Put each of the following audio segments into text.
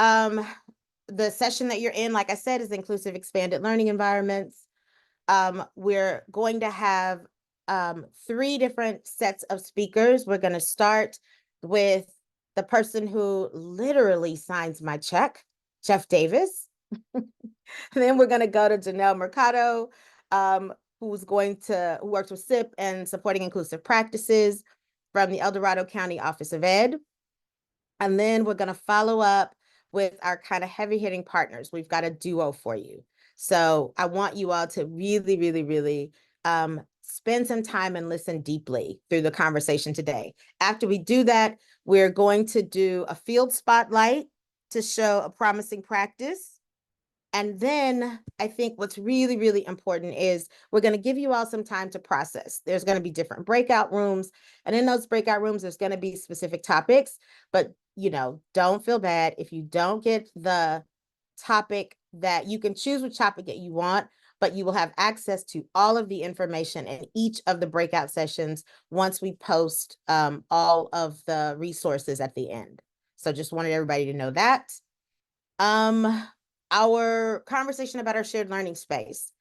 The session that you're in, like I said, is inclusive expanded learning environments. We're going to have 3 different sets of speakers. We're going to start with the person who literally signs my check, Jeff Davis. Then we're going to go to Janelle Mercado, who works with SIP and supporting inclusive practices from the El Dorado County Office of Ed. And then we're going to follow up with our kind of heavy hitting partners. We've got a duo for you. So I want you all to really, really, really spend some time and listen deeply through the conversation today. After we do that, we're going to do a field spotlight to show a promising practice. And then I think what's really, really important is we're going to give you all some time to process. There's going to be different breakout rooms. And in those breakout rooms, there's going to be specific topics. But, don't feel bad if you don't get the topic that you can choose which topic that you want, but you will have access to all of the information in each of the breakout sessions once we post all of the resources at the end. So just wanted everybody to know that. Our conversation about our shared learning space.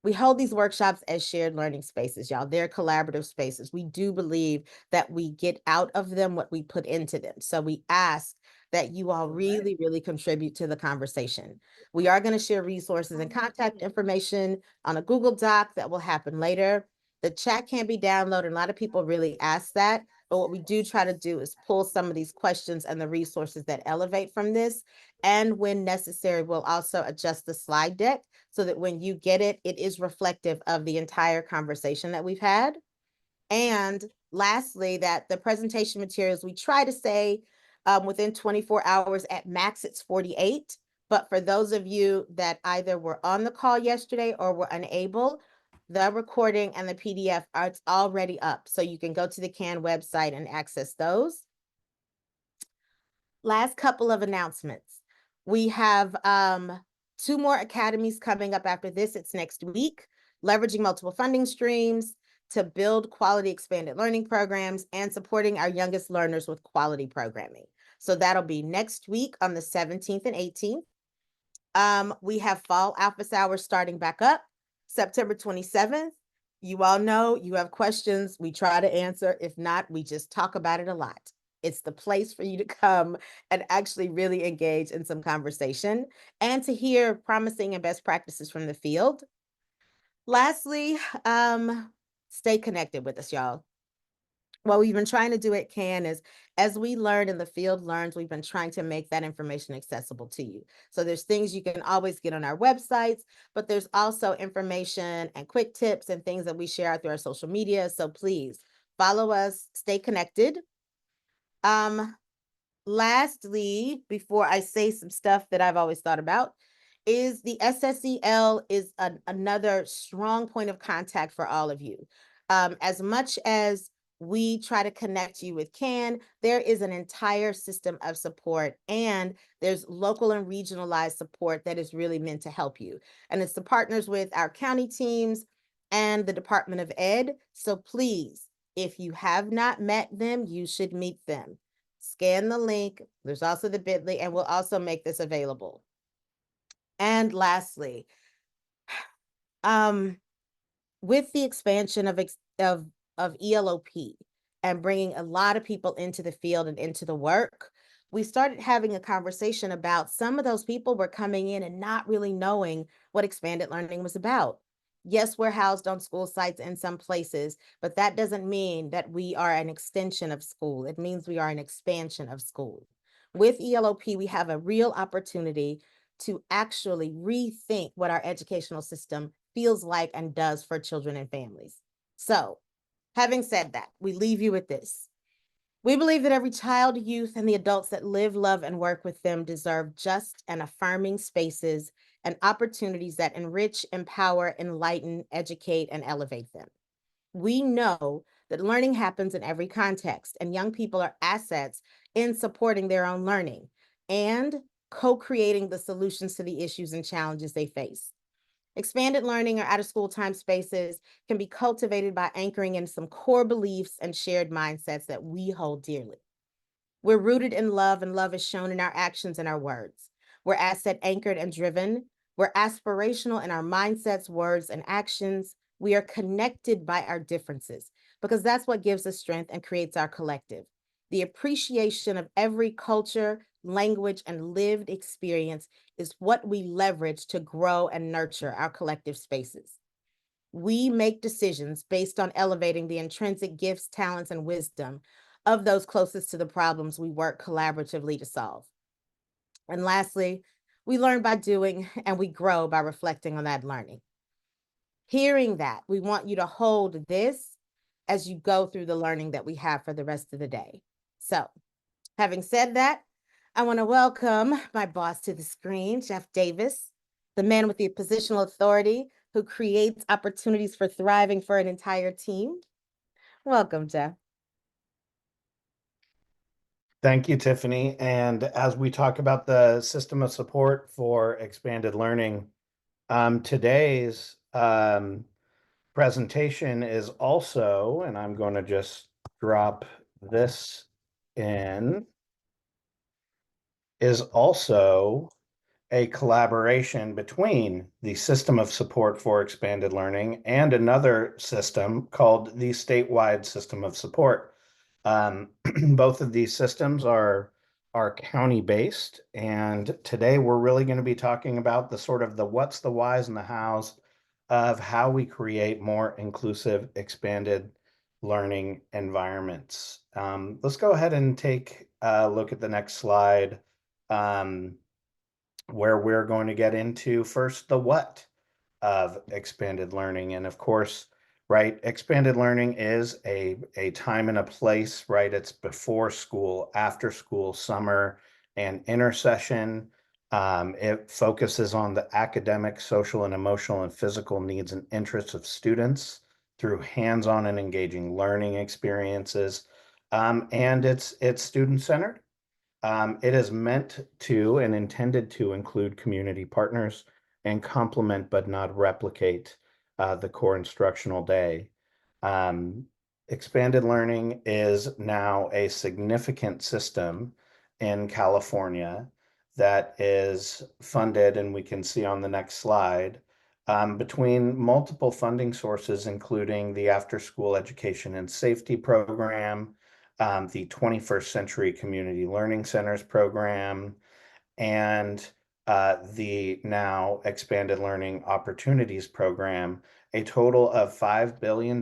We hold these workshops as shared learning spaces, y'all. They're collaborative spaces. We do believe that we get out of them what we put into them. So we ask that you all really, really contribute to the conversation. We are going to share resources and contact information on a Google Doc that will happen later. The chat can be downloaded. A lot of people really ask that. But what we do try to do is pull some of these questions and the resources that elevate from this. And when necessary, we'll also adjust the slide deck so that when you get it, it is reflective of the entire conversation that we've had. And lastly, that the presentation materials, we try to say within 24 hours, at max it's 48. But for those of you that either were on the call yesterday or were unable, the recording and the PDF are already up. So you can go to the CAN website and access those. Last couple of announcements. We have 2 more academies coming up after this. It's next week, leveraging multiple funding streams to build quality expanded learning programs and supporting our youngest learners with quality programming. So that'll be next week on the 17th and 18th. We have fall office hours starting back up September 27th. You all know you have questions. We try to answer. If not, we just talk about it a lot. It's the place for you to come and actually really engage in some conversation and to hear promising and best practices from the field. Lastly, stay connected with us, y'all. What we've been trying to do at CAN is, as we learn and the field learns, we've been trying to make that information accessible to you. So there's things you can always get on our websites, but there's also information and quick tips and things that we share out through our social media. So please follow us, stay connected. Lastly, before I say some stuff that I've always thought about, is the SSEL is another strong point of contact for all of you. As much as we try to connect you with CAN, there is an entire system of support, and there's local and regionalized support that is really meant to help you. And it's the partners with our county teams and the Department of Ed. So please, if you have not met them, you should meet them. Scan the link. There's also the bit.ly, and we'll also make this available. And lastly, with the expansion of ELO-P and bringing a lot of people into the field and into the work, we started having a conversation about some of those people were coming in and not really knowing what expanded learning was about. Yes, we're housed on school sites in some places, but that doesn't mean that we are an extension of school. It means we are an expansion of school. With ELO-P, we have a real opportunity to actually rethink what our educational system feels like and does for children and families. So, having said that, we leave you with this. We believe that every child, youth, and the adults that live, love, and work with them deserve just and affirming spaces and opportunities that enrich, empower, enlighten, educate, and elevate them. We know that learning happens in every context, and young people are assets in supporting their own learning and co-creating the solutions to the issues and challenges they face. Expanded learning or out-of-school time spaces can be cultivated by anchoring in some core beliefs and shared mindsets that we hold dearly. We're rooted in love, and love is shown in our actions and our words. We're asset anchored and driven. We're aspirational in our mindsets, words, and actions. We are connected by our differences because that's what gives us strength and creates our collective. The appreciation of every culture, language, and lived experience is what we leverage to grow and nurture our collective spaces. We make decisions based on elevating the intrinsic gifts, talents, and wisdom of those closest to the problems we work collaboratively to solve. And lastly, we learn by doing and we grow by reflecting on that learning. Hearing that, we want you to hold this as you go through the learning that we have for the rest of the day. So, having said that, I want to welcome my boss to the screen, Jeff Davis, the man with the positional authority who creates opportunities for thriving for an entire team. Welcome, Jeff. Thank you, Tiffany. And as we talk about the system of support for expanded learning, today's presentation is also, and I'm going to just drop this in, is also a collaboration between the system of support for expanded learning and another system called the statewide system of support. Both of these systems are county-based, and today we're really going to be talking about the sort of the what's, the whys, and the hows of how we create more inclusive, expanded learning environments. Let's go ahead and take a look at the next slide, where we're going to get into first the what of expanded learning. And of course, right, expanded learning is a time and a place, right? It's before school, after school, summer, and intersession. It focuses on the academic, social, and emotional and physical needs and interests of students through hands-on and engaging learning experiences. And it's student-centered. It is meant to and intended to include community partners and complement but not replicate the core instructional day. Expanded learning is now a significant system in California that is funded, and we can see on the next slide, between multiple funding sources, including the After School Education and Safety Program, the 21st Century Community Learning Centers program, and the now Expanded Learning Opportunities program, a total of $5 billion.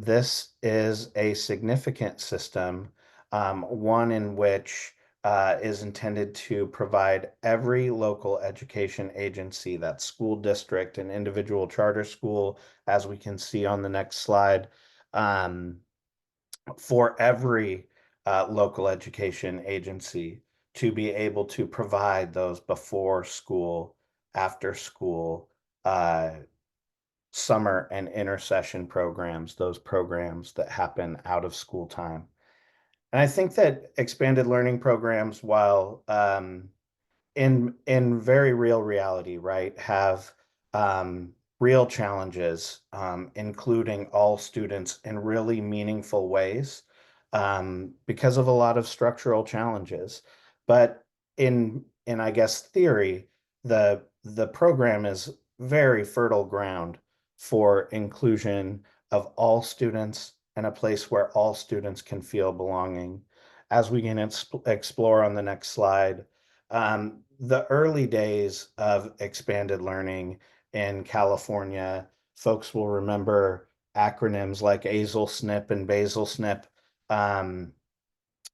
This is a significant system, one in which is intended to provide every local education agency, that school district and individual charter school, as we can see on the next slide, for every local education agency to be able to provide those before school, after school, summer and intersession programs, those programs that happen out of school time. And I think that expanded learning programs, while in very real reality, right, have real challenges, including all students in really meaningful ways, because of a lot of structural challenges. But in I guess theory, the program is very fertile ground for inclusion of all students and a place where all students can feel belonging. As we can explore on the next slide, the early days of expanded learning in California, folks will remember acronyms like ASL SNP and BASIL SNP.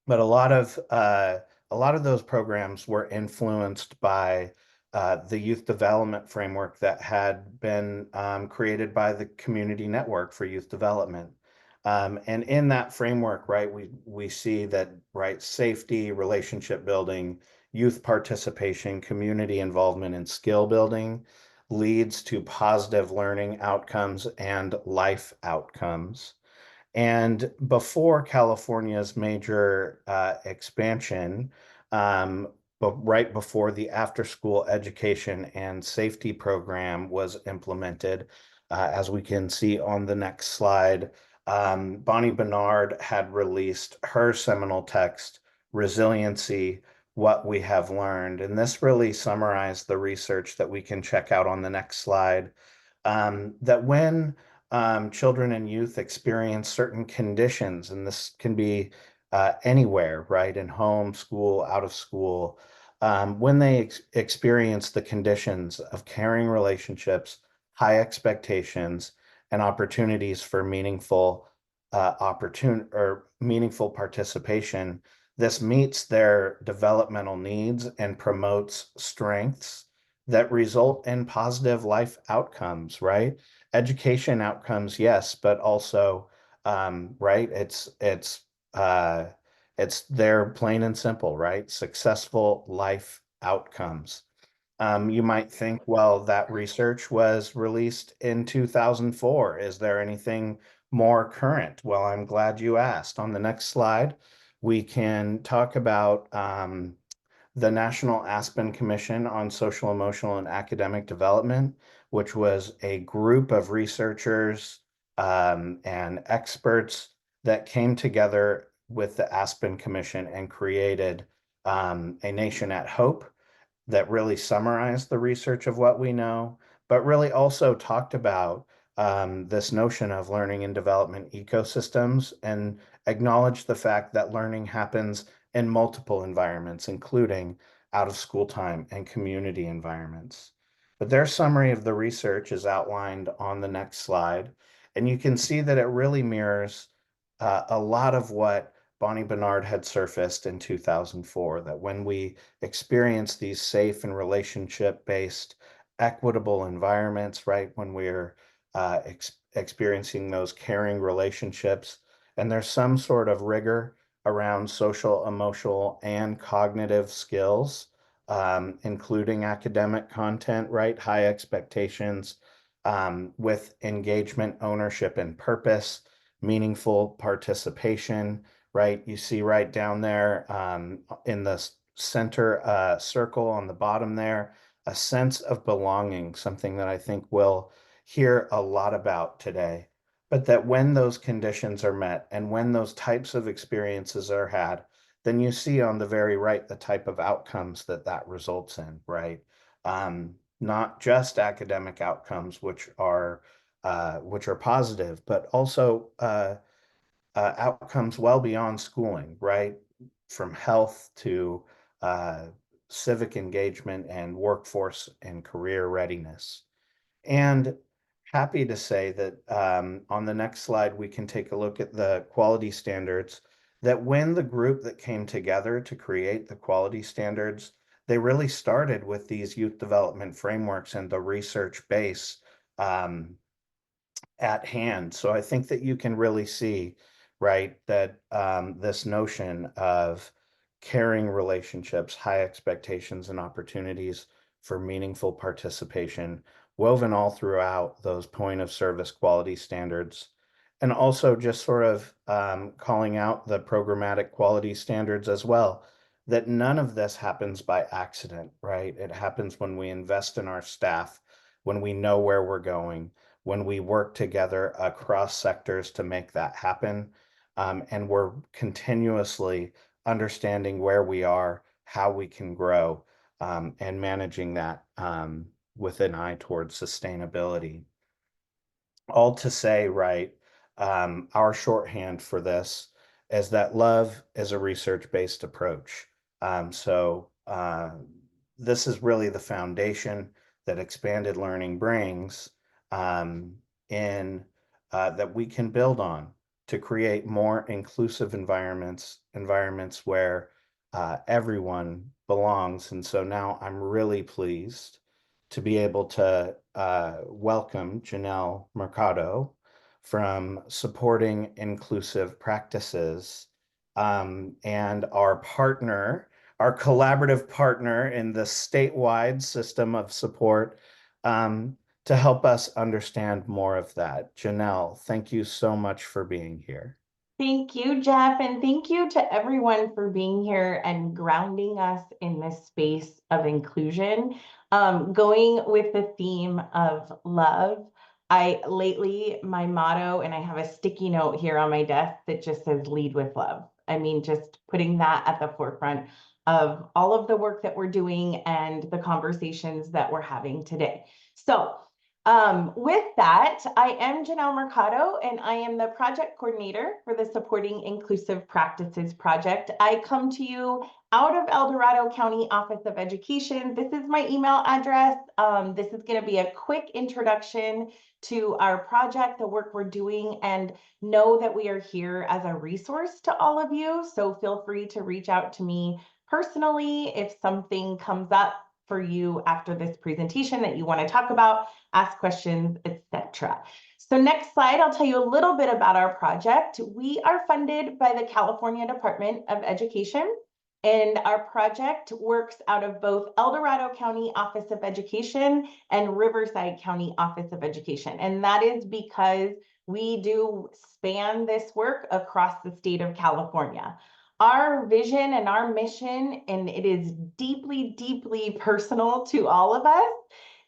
But a lot of those programs were influenced by the youth development framework that had been created by the Community Network for Youth Development. And in that framework, right, we see that, right, safety, relationship building, youth participation, community involvement, and skill building leads to positive learning outcomes and life outcomes. And before California's major expansion, but right before the After School Education and Safety Program was implemented, as we can see on the next slide, Bonnie Bernard had released her seminal text, Resiliency, What We Have Learned. And this really summarized the research that we can check out on the next slide. That when children and youth experience certain conditions, and this can be anywhere, right, in home, school, out of school, when they experience the conditions of caring relationships, high expectations, and opportunities for meaningful participation, this meets their developmental needs and promotes strengths that result in positive life outcomes, right? Education outcomes, yes, but also, right? It's there plain and simple, right? Successful life outcomes. You might think, well, that research was released in 2004. Is there anything more current? Well, I'm glad you asked. On the next slide, we can talk about the National Aspen Commission on Social, Emotional, and Academic Development, which was a group of researchers and experts that came together with the Aspen Commission and created A Nation at Hope that really summarized the research of what we know, but really also talked about this notion of learning and development ecosystems and acknowledged the fact that learning happens in multiple environments, including out of school time and community environments. But their summary of the research is outlined on the next slide. And you can see that it really mirrors a lot of what Bonnie Bernard had surfaced in 2004, that when we experience these safe and relationship-based equitable environments, right, when we're experiencing those caring relationships, and there's some sort of rigor around social, emotional, and cognitive skills, including academic content, right? High expectations with engagement, ownership, and purpose, meaningful participation, right? You see right down there in the center circle on the bottom there, a sense of belonging, something that I think we'll hear a lot about today. But that when those conditions are met and when those types of experiences are had, then you see on the very right the type of outcomes that that results in, right? Not just academic outcomes, which are positive, but also outcomes well beyond schooling, right? From health to uh, civic engagement and workforce and career readiness. And happy to say that on the next slide, we can take a look at the quality standards, that when the group that came together to create the quality standards, they really started with these youth development frameworks and the research base um, at hand. So I think that you can really see, right, that this notion of caring relationships, high expectations, and opportunities for meaningful participation woven all throughout those point of service quality standards. And also just sort of calling out the programmatic quality standards as well, that none of this happens by accident, right? It happens when we invest in our staff, when we know where we're going, when we work together across sectors to make that happen. And we're continuously understanding where we are, how we can grow, and managing that with an eye towards sustainability. All to say, right, our shorthand for this is that love is a research-based approach. This is really the foundation that expanded learning brings in that we can build on to create more inclusive environments where everyone belongs. And so now I'm really pleased to be able to welcome Janelle Mercado from Supporting Inclusive Practices and our partner, our collaborative partner in the statewide system of support to help us understand more of that. Janelle, thank you so much for being here. Thank you, Jeff, and thank you to everyone for being here and grounding us in this space of inclusion. Going with the theme of love, Lately, my motto, and I have a sticky note here on my desk that just says lead with love. I mean, just putting that at the forefront of all of the work that we're doing and the conversations that we're having today. So with that, I am Janelle Mercado, and I am the project coordinator for the Supporting Inclusive Practices project. I come to you out of El Dorado County Office of Education. This is my email address. This is going to be a quick introduction to our project, the work we're doing, and know that we are here as a resource to all of you. So feel free to reach out to me personally if something comes up for you after this presentation that you want to talk about, ask questions, etc. So next slide, I'll tell you a little bit about our project. We are funded by the California Department of Education, and our project works out of both El Dorado County Office of Education and Riverside County Office of Education. And that is because we do span this work across the state of California. Our vision and our mission, and it is deeply, deeply personal to all of us,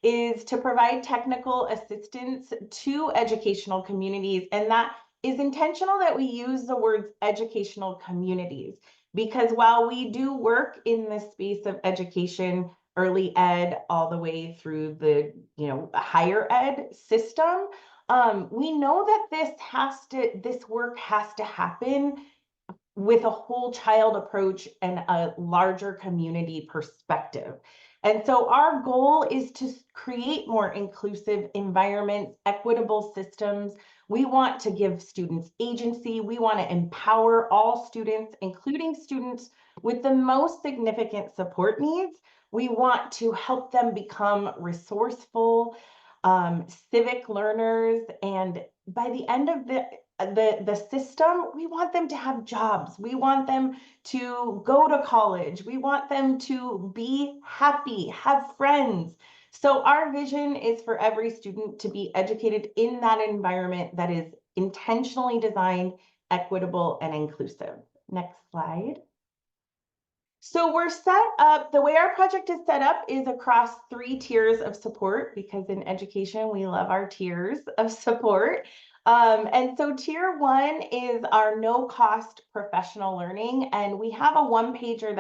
is to provide technical assistance to educational communities. And that is intentional that we use the words educational communities, because while we do work in the space of education, early ed, all the way through the higher ed system, we know that this work has to happen with a whole child approach and a larger community perspective. And so our goal is to create more inclusive environments, equitable systems. We want to give students agency. We want to empower all students, including students with the most significant support needs. We want to help them become resourceful, civic learners, and by the end of the system, we want them to have jobs. We want them to go to college. We want them to be happy, have friends. So our vision is for every student to be educated in that environment that is intentionally designed, equitable, and inclusive. Next slide. So we're set up, the way our project is set up is across 3 tiers of support, because in education, we love our tiers of support. And so tier 1 is our no cost professional learning. And we have a 1-pager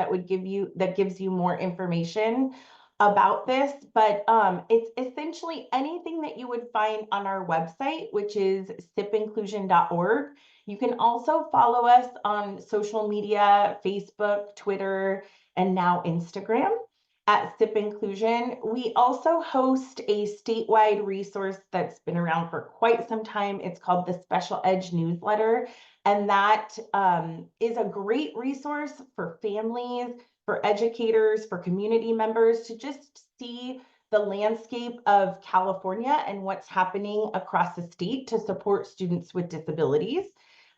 that gives you more information about this, but it's essentially anything that you would find on our website, which is sipinclusion.org. You can also follow us on social media, Facebook, Twitter, and now Instagram at SIP Inclusion. We also host a statewide resource that's been around for quite some time. It's called the Special Edge Newsletter. And that is a great resource for families, for educators, for community members to just see the landscape of California and what's happening across the state to support students with disabilities.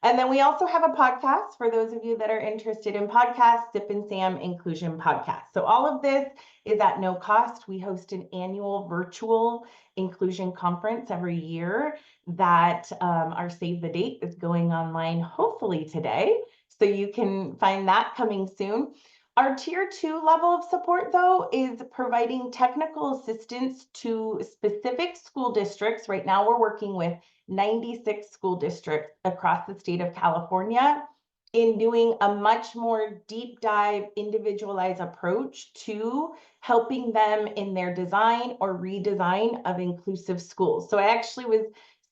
And then we also have a podcast for those of you that are interested in podcasts, Sip and Sam Inclusion Podcast. So all of this is at no cost. We host an annual virtual inclusion conference every year that our save the date is going online hopefully today. So you can find that coming soon. Our tier 2 level of support, though, is providing technical assistance to specific school districts. Right now, we're working with 96 school districts across the state of California in doing a much more deep dive, individualized approach to helping them in their design or redesign of inclusive schools. So I actually was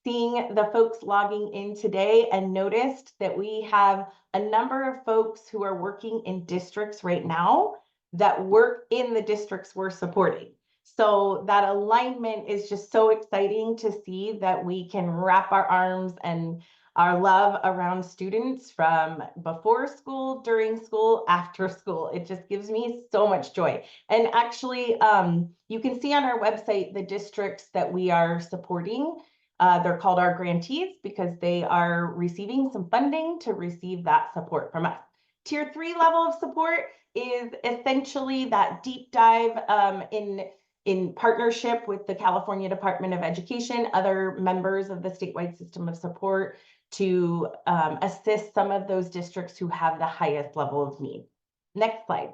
seeing the folks logging in today and noticed that we have a number of folks who are working in districts right now that work in the districts we're supporting. So that alignment is just so exciting to see that we can wrap our arms and our love around students from before school, during school, after school. It just gives me so much joy. And actually, you can see on our website the districts that we are supporting. They're called our grantees because they are receiving some funding to receive that support from us. Tier 3 level of support is essentially that deep dive in partnership with the California Department of Education, other members of the statewide system of support to assist some of those districts who have the highest level of need. Next slide.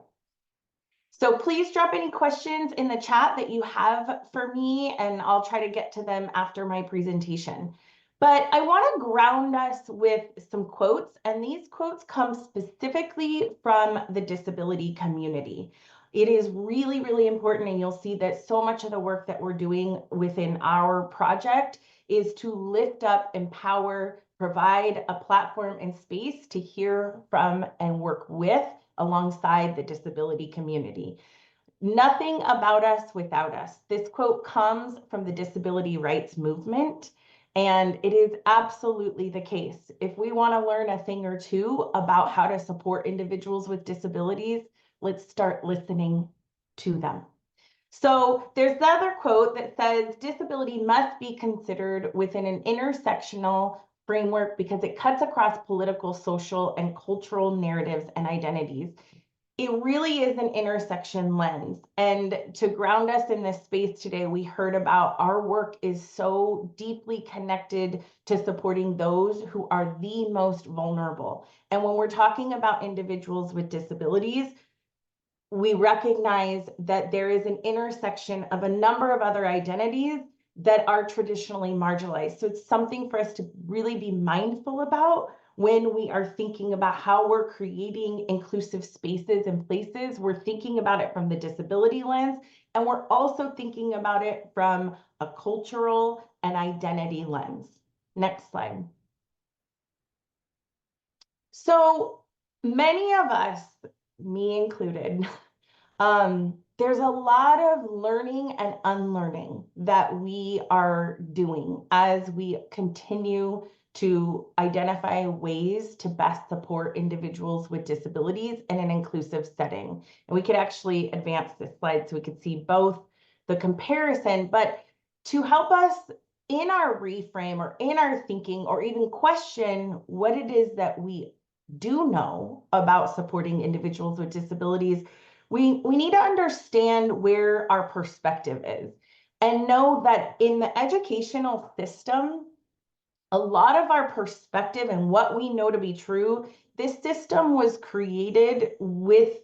So please drop any questions in the chat that you have for me, and I'll try to get to them after my presentation. But I want to ground us with some quotes, and these quotes come specifically from the disability community. It is really, really important, and you'll see that so much of the work that we're doing within our project is to lift up, empower, provide a platform and space to hear from and work with alongside the disability community. Nothing about us without us. This quote comes from the disability rights movement, and it is absolutely the case. If we want to learn a thing or two about how to support individuals with disabilities, let's start listening to them. So there's the other quote that says, disability must be considered within an intersectional framework because it cuts across political, social, and cultural narratives and identities. It really is an intersection lens. And to ground us in this space today, we heard about our work is so deeply connected to supporting those who are the most vulnerable. And when we're talking about individuals with disabilities, we recognize that there is an intersection of a number of other identities that are traditionally marginalized. So it's something for us to really be mindful about when we are thinking about how we're creating inclusive spaces and places. We're thinking about it from the disability lens, and we're also thinking about it from a cultural and identity lens. Next slide. So many of us, me included, there's a lot of learning and unlearning that we are doing as we continue to identify ways to best support individuals with disabilities in an inclusive setting. And we could actually advance this slide so we could see both the comparison, but to help us in our reframe or in our thinking or even question what it is that we do know about supporting individuals with disabilities, we need to understand where our perspective is and know that in the educational system, a lot of our perspective and what we know to be true, this system was created with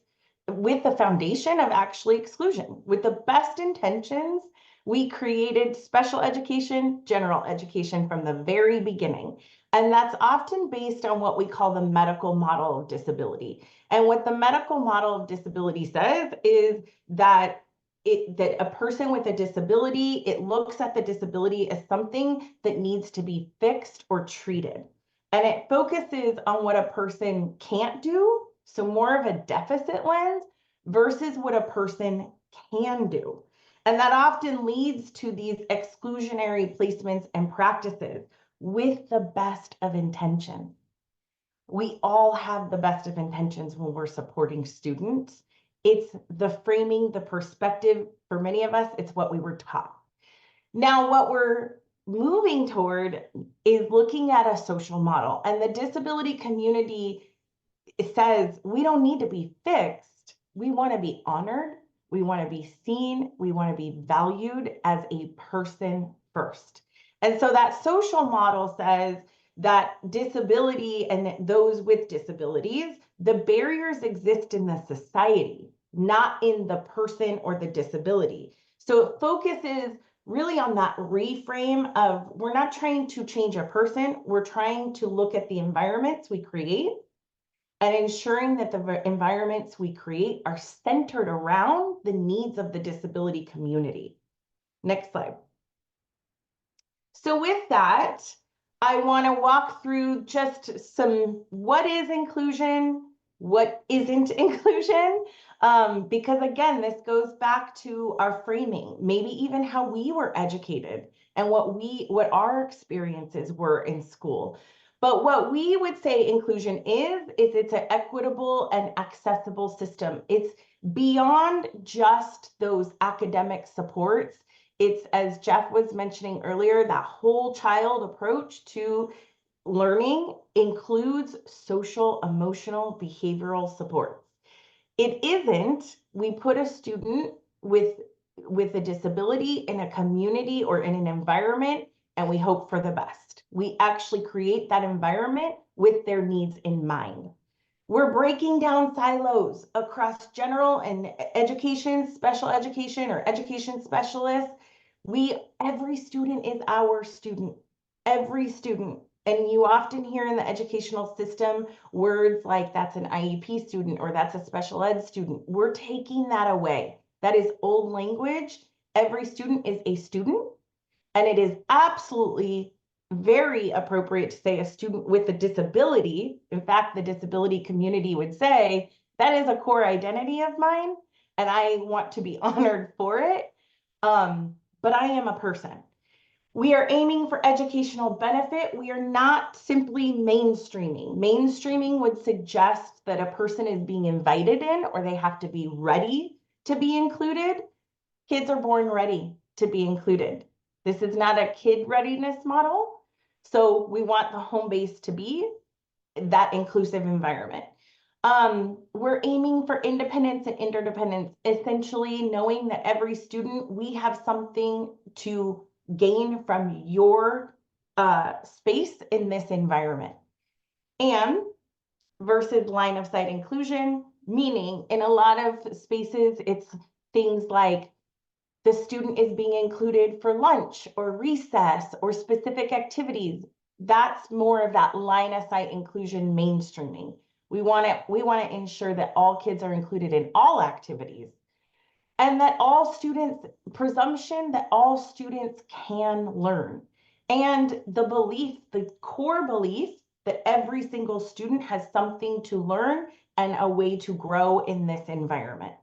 the foundation of actually exclusion. With the best intentions, we created special education, general education from the very beginning. And that's often based on what we call the medical model of disability. And what the medical model of disability says is that that a person with a disability, it looks at the disability as something that needs to be fixed or treated. And it focuses on what a person can't do, so more of a deficit lens, versus what a person can do. And that often leads to these exclusionary placements and practices with the best of intentions. We all have the best of intentions when we're supporting students. It's the framing, the perspective. For many of us, it's what we were taught. Now, what we're moving toward is looking at a social model. And the disability community says we don't need to be fixed. We want to be honored. We want to be seen. We want to be valued as a person first. And so that social model says that disability and those with disabilities, the barriers exist in the society, not in the person or the disability. So it focuses really on that reframe of we're not trying to change a person, we're trying to look at the environments we create and ensuring that the environments we create are centered around the needs of the disability community. Next slide. So with that, I want to walk through just some what is inclusion, what isn't inclusion, because again, this goes back to our framing, maybe even how we were educated and what our experiences were in school. But what we would say inclusion is it's an equitable and accessible system. It's beyond just those academic supports. It's, as Jeff was mentioning earlier, that whole child approach to learning includes social, emotional, behavioral supports. It isn't, we put a student with a disability in a community or in an environment and we hope for the best. We actually create that environment with their needs in mind. We're breaking down silos across general and education, special education, or education specialists. Every student is our student, every student. And you often hear in the educational system words like that's an IEP student or that's a special ed student. We're taking that away. That is old language. Every student is a student, and it is absolutely very appropriate to say a student with a disability. In fact, the disability community would say that is a core identity of mine, and I want to be honored for it. But I am a person. We are aiming for educational benefit. We are not simply mainstreaming. Mainstreaming would suggest that a person is being invited in or they have to be ready to be included. Kids are born ready to be included. This is not a kid readiness model. So we want the home base to be that inclusive environment. We're aiming for independence and interdependence, essentially knowing that every student, we have something to gain from your space in this environment. And versus line of sight inclusion, meaning in a lot of spaces, it's things like the student is being included for lunch or recess or specific activities. That's more of that line of sight inclusion mainstreaming. We want to ensure that all kids are included in all activities, and that all students, presumption that all students can learn. And the belief, the core belief that every single student has something to learn and a way to grow in this environment.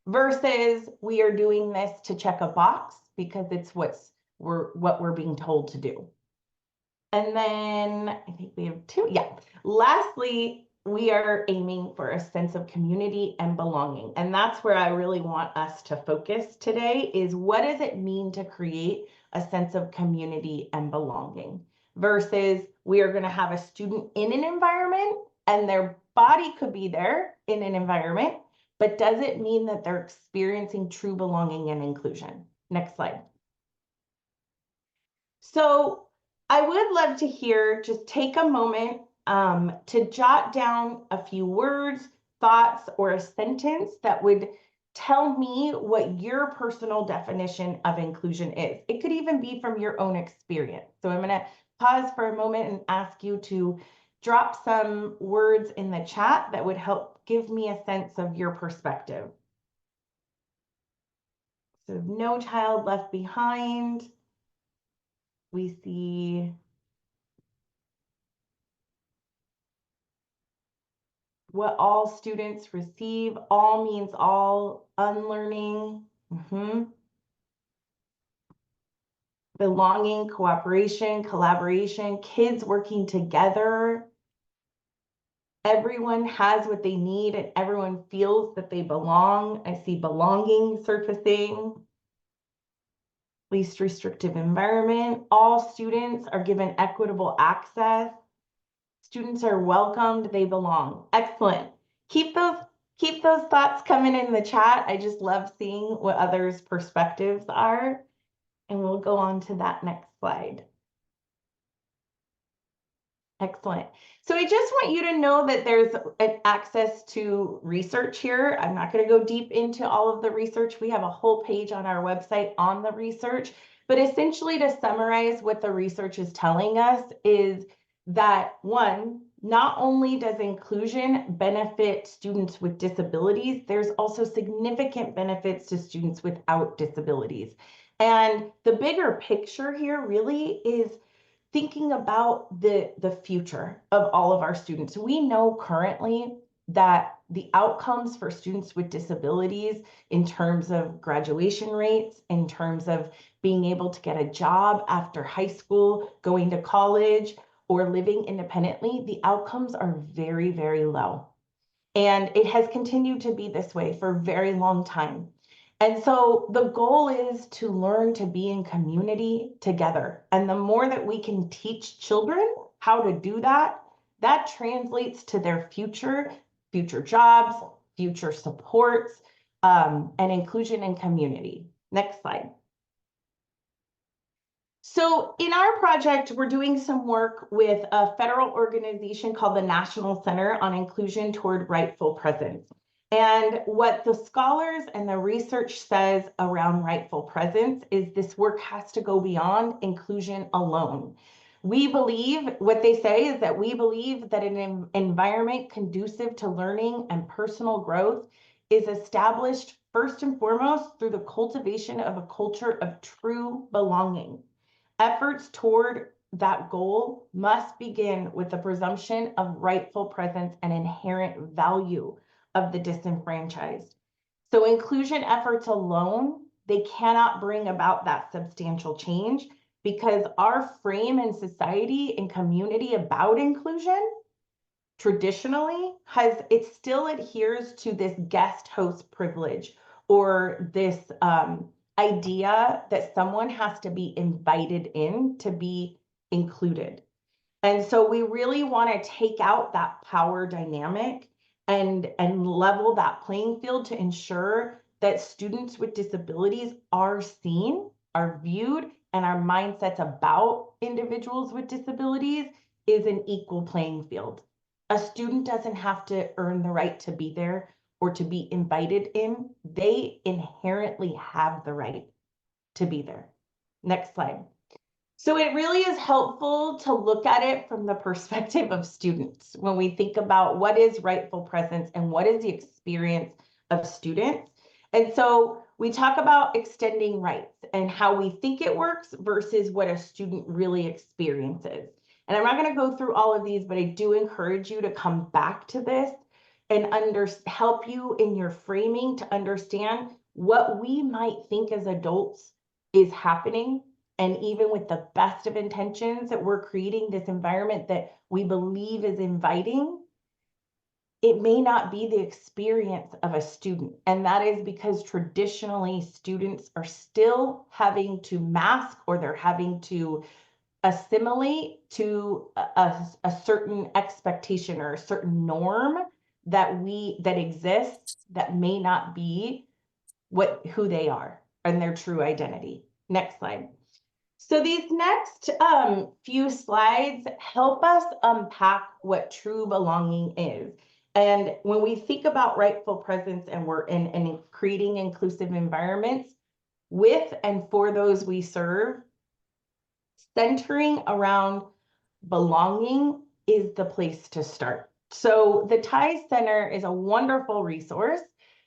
Versus we are doing this to check a box because it's what we're being told to do. And then I think we have two. Yeah. Lastly, we are aiming for a sense of community and belonging. And that's where I really want us to focus today is what does it mean to create a sense of community and belonging versus we are going to have a student in an environment and their body could be there in an environment, but does it mean that they're experiencing true belonging and inclusion? Next slide. So I would love to hear, just take a moment to jot down a few words, thoughts, or a sentence that would tell me what your personal definition of inclusion is. It could even be from your own experience. So I'm going to pause for a moment and ask you to drop some words in the chat that would help give me a sense of your perspective. So no child left behind. We see what all students receive. All means all, unlearning. Belonging, cooperation, collaboration, kids working together. Everyone has what they need and everyone feels that they belong. I see belonging surfacing. Least restrictive environment. All students are given equitable access. Students are welcomed, they belong. Excellent. Keep those thoughts coming in the chat. I just love seeing what others' perspectives are. And we'll go on to that next slide. Excellent. So I just want you to know that there's an access to research here. I'm not going to go deep into all of the research. We have a whole page on our website on the research, but essentially to summarize what the research is telling us is that one, not only does inclusion benefit students with disabilities, there's also significant benefits to students without disabilities. And the bigger picture here really is thinking about the future of all of our students. We know currently that the outcomes for students with disabilities in terms of graduation rates, in terms of being able to get a job after high school, going to college, or living independently, the outcomes are very, very low. And it has continued to be this way for a very long time. And so the goal is to learn to be in community together. And the more that we can teach children how to do that, that translates to their future jobs, future supports, and inclusion in community. Next slide. So in our project, we're doing some work with a federal organization called the National Center on Inclusion Toward Rightful Presence. And what the scholars and the research says around rightful presence is this work has to go beyond inclusion alone. We believe, what they say is that we believe that an environment conducive to learning and personal growth is established first and foremost through the cultivation of a culture of true belonging. Efforts toward that goal must begin with the presumption of rightful presence and inherent value of the disenfranchised. So inclusion efforts alone, they cannot bring about that substantial change because our frame in society and community about inclusion traditionally it still adheres to this guest host privilege or this idea that someone has to be invited in to be included. And so we really want to take out that power dynamic and level that playing field to ensure that students with disabilities are seen, are viewed, and our mindsets about individuals with disabilities is an equal playing field. A student doesn't have to earn the right to be there or to be invited in. They inherently have the right to be there. Next slide. So it really is helpful to look at it from the perspective of students when we think about what is rightful presence and what is the experience of students. And so we talk about extending rights and how we think it works versus what a student really experiences. And I'm not going to go through all of these, but I do encourage you to come back to this and help you in your framing to understand what we might think as adults is happening. And even with the best of intentions that we're creating this environment that we believe is inviting, it may not be the experience of a student. And that is because traditionally students are still having to mask or they're having to assimilate to a certain expectation or a certain norm that exists that may not be who they are and their true identity. Next slide. So these next few slides help us unpack what true belonging is. And when we think about rightful presence and we're in creating inclusive environments with and for those we serve, centering around belonging is the place to start. So the TIE Center is a wonderful resource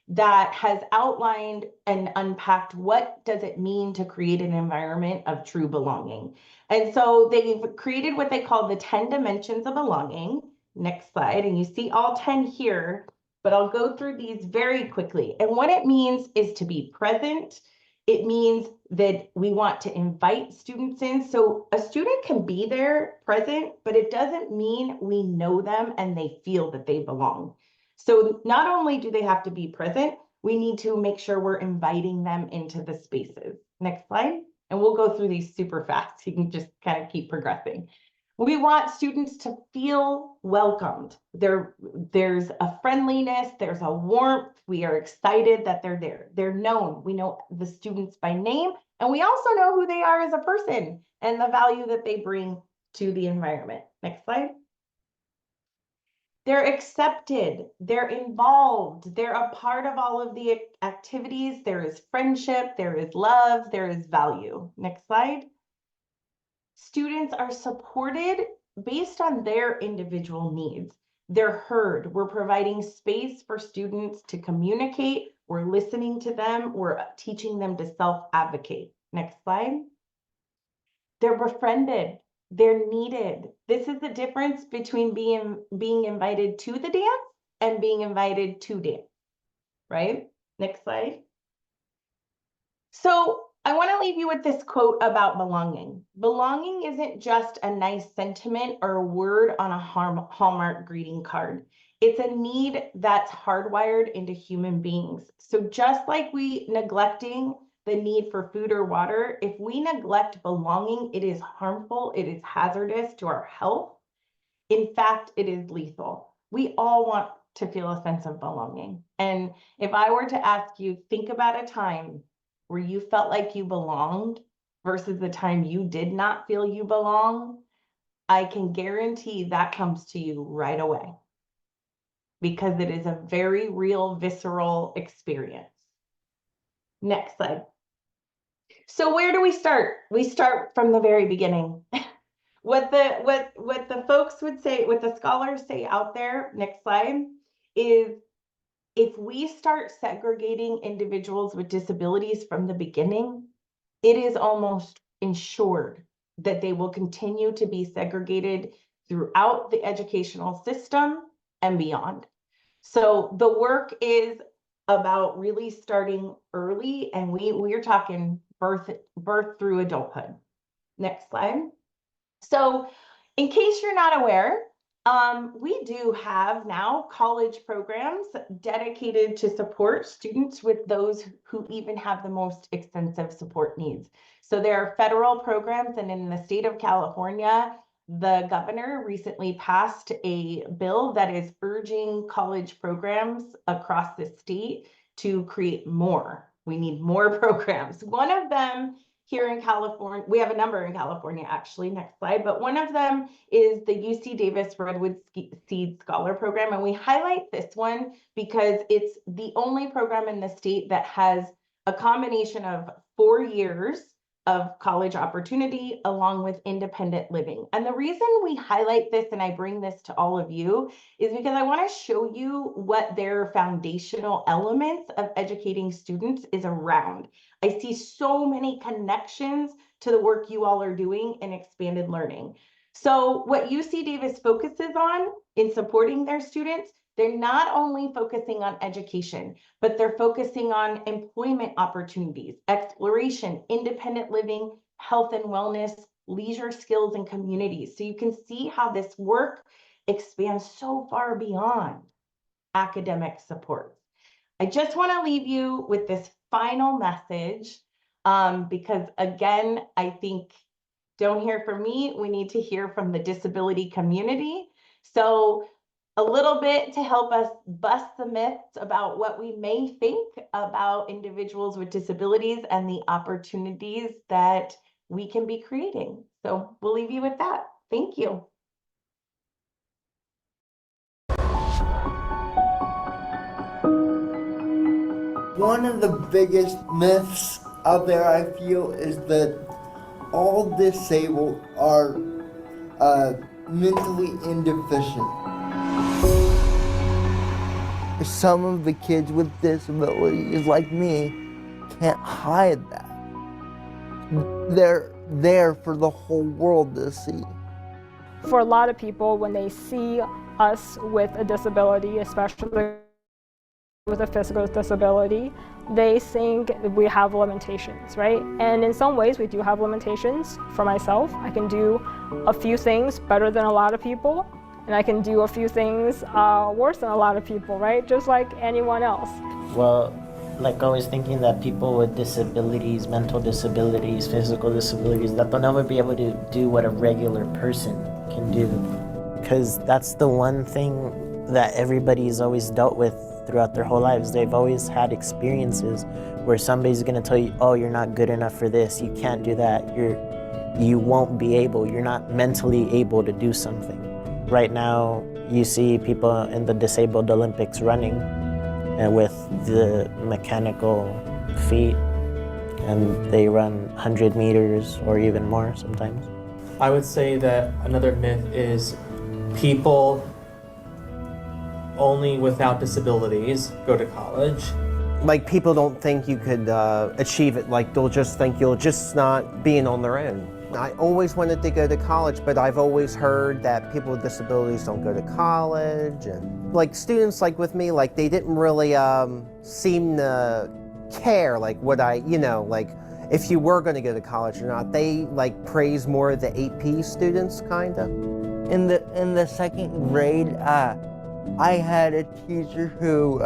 that has outlined and unpacked what does it mean to create an environment of true belonging. And so they've created what they call the 10 dimensions of belonging. Next slide, and you see all 10 here, but I'll go through these very quickly. And what it means is to be present. It means that we want to invite students in. So a student can be there present, but it doesn't mean we know them and they feel that they belong. So not only do they have to be present, we need to make sure we're inviting them into the spaces. Next slide. And we'll go through these super fast. You can just kind of keep progressing. We want students to feel welcomed. There's a friendliness, there's a warmth. We are excited that they're there. They're known. We know the students by name, and we also know who they are as a person and the value that they bring to the environment. Next slide. They're accepted, they're involved, they're a part of all of the activities. There is friendship, there is love, there is value. Next slide. Students are supported based on their individual needs. They're heard. We're providing space for students to communicate. We're listening to them. We're teaching them to self-advocate. Next slide. They're befriended. They're needed. This is the difference between being invited to the dance and being invited to dance, right? Next slide. So I want to leave you with this quote about belonging. Belonging isn't just a nice sentiment or a word on a Hallmark greeting card. It's a need that's hardwired into human beings. So just like we neglecting the need for food or water, if we neglect belonging, it is harmful, it is hazardous to our health. In fact, it is lethal. We all want to feel a sense of belonging. And if I were to ask you, think about a time where you felt like you belonged versus the time you did not feel you belong, I can guarantee that comes to you right away, because it is a very real, visceral experience. Next slide. So where do we start? We start from the very beginning. What the folks would say, what the scholars say out there, next slide, is if we start segregating individuals with disabilities from the beginning, it is almost ensured that they will continue to be segregated throughout the educational system and beyond. So the work is about really starting early, and we're talking birth through adulthood. Next slide. So in case you're not aware, we do have now college programs dedicated to support students with those who even have the most extensive support needs. So there are federal programs, and in the state of California, the governor recently passed a bill that is urging college programs across the state to create more. We need more programs. One of them here in California, we have a number in California actually, next slide, but one of them is the UC Davis Redwood Seed Scholar Program. And we highlight this one because it's the only program in the state that has a combination of 4 years of college opportunity along with independent living. And the reason we highlight this and I bring this to all of you is because I want to show you what their foundational elements of educating students is around. I see so many connections to the work you all are doing in expanded learning. So what UC Davis focuses on in supporting their students, they're not only focusing on education, but they're focusing on employment opportunities, exploration, independent living, health and wellness, leisure skills, and communities. So you can see how this work expands so far beyond academic support. I just want to leave you with this final message, because again, I think don't hear from me, we need to hear from the disability community. So a little bit to help us bust the myths about what we may think about individuals with disabilities and the opportunities that we can be creating. So we'll leave you with that. Thank you. One of the biggest myths out there, I feel, is that all disabled are mentally indeficient. Some of the kids with disabilities, like me, can't hide that. They're there for the whole world to see. For a lot of people, when they see us with a disability, especially with a physical disability, they think we have limitations, right? And in some ways we do have limitations. For myself, I can do a few things better than a lot of people, and I can do a few things worse than a lot of people, right? Just like anyone else. Well, like always thinking that people with disabilities, mental disabilities, physical disabilities, that they'll never be able to do what a regular person can do. Because that's the one thing that everybody's always dealt with throughout their whole lives. They've always had experiences where somebody's gonna tell you, oh, you're not good enough for this, you can't do that, you won't be able, you're not mentally able to do something. Right now, you see people in the disabled Olympics running and with the mechanical feet, and they run 100 meters or even more sometimes. I would say that another myth is people only without disabilities go to college. Like, people don't think you could achieve it. Like, they'll just think you'll just not being on their own. I always wanted to go to college, but I've always heard that people with disabilities don't go to college. And like students like with me, like they didn't really seem to care like what like if you were going to go to college or not. They like praise more the AP students kind of. In the second grade, I had a teacher who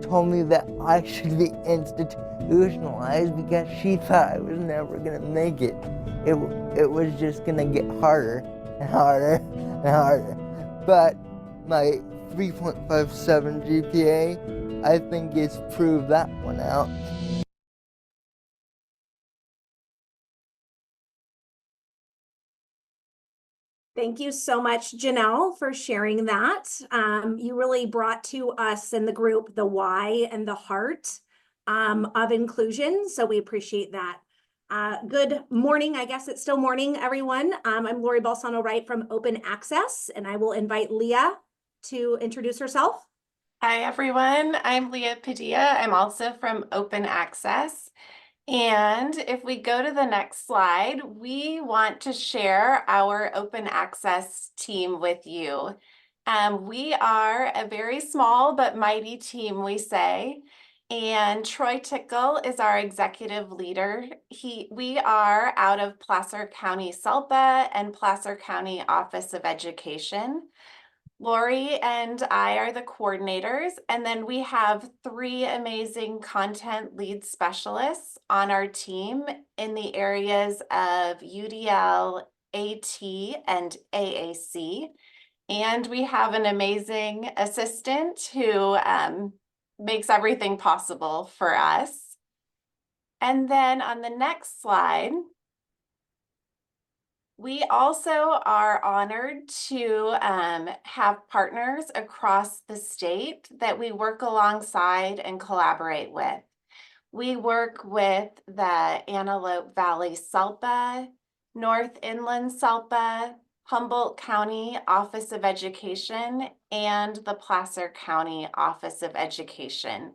told me that I should be institutionalized because she thought I was never gonna make it. It was just gonna get harder and harder and harder. But my 3.57 GPA, I think it's proved that one out. Thank you so much, Janelle, for sharing that. You really brought to us in the group the why and the heart of inclusion, so we appreciate that. Good morning, I guess it's still morning, everyone. I'm Laurie Balsano Wright from Open Access, and I will invite Leah to introduce herself. Hi, everyone. I'm Leah Padilla. I'm also from Open Access. And if we go to the next slide, we want to share our Open Access team with you. We are a very small but mighty team, we say. And Troy Tickle is our executive leader. We are out of Placer County, SELPA, and Placer County Office of Education. Laurie and I are the coordinators, and then we have 3 amazing content lead specialists on our team in the areas of UDL, AT, and AAC. And we have an amazing assistant who makes everything possible for us. And then on the next slide, we also are honored to have partners across the state that we work alongside and collaborate with. We work with the Antelope Valley SELPA, North Inland SELPA, Humboldt County Office of Education, and the Placer County Office of Education.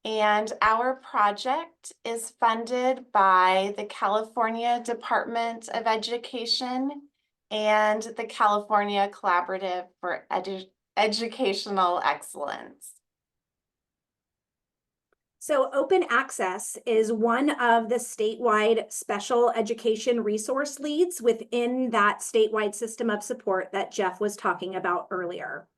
And our project is funded by the California Department of Education and the California Collaborative for Educational Excellence. So Open Access is one of the statewide special education resource leads within that statewide system of support that Jeff was talking about earlier.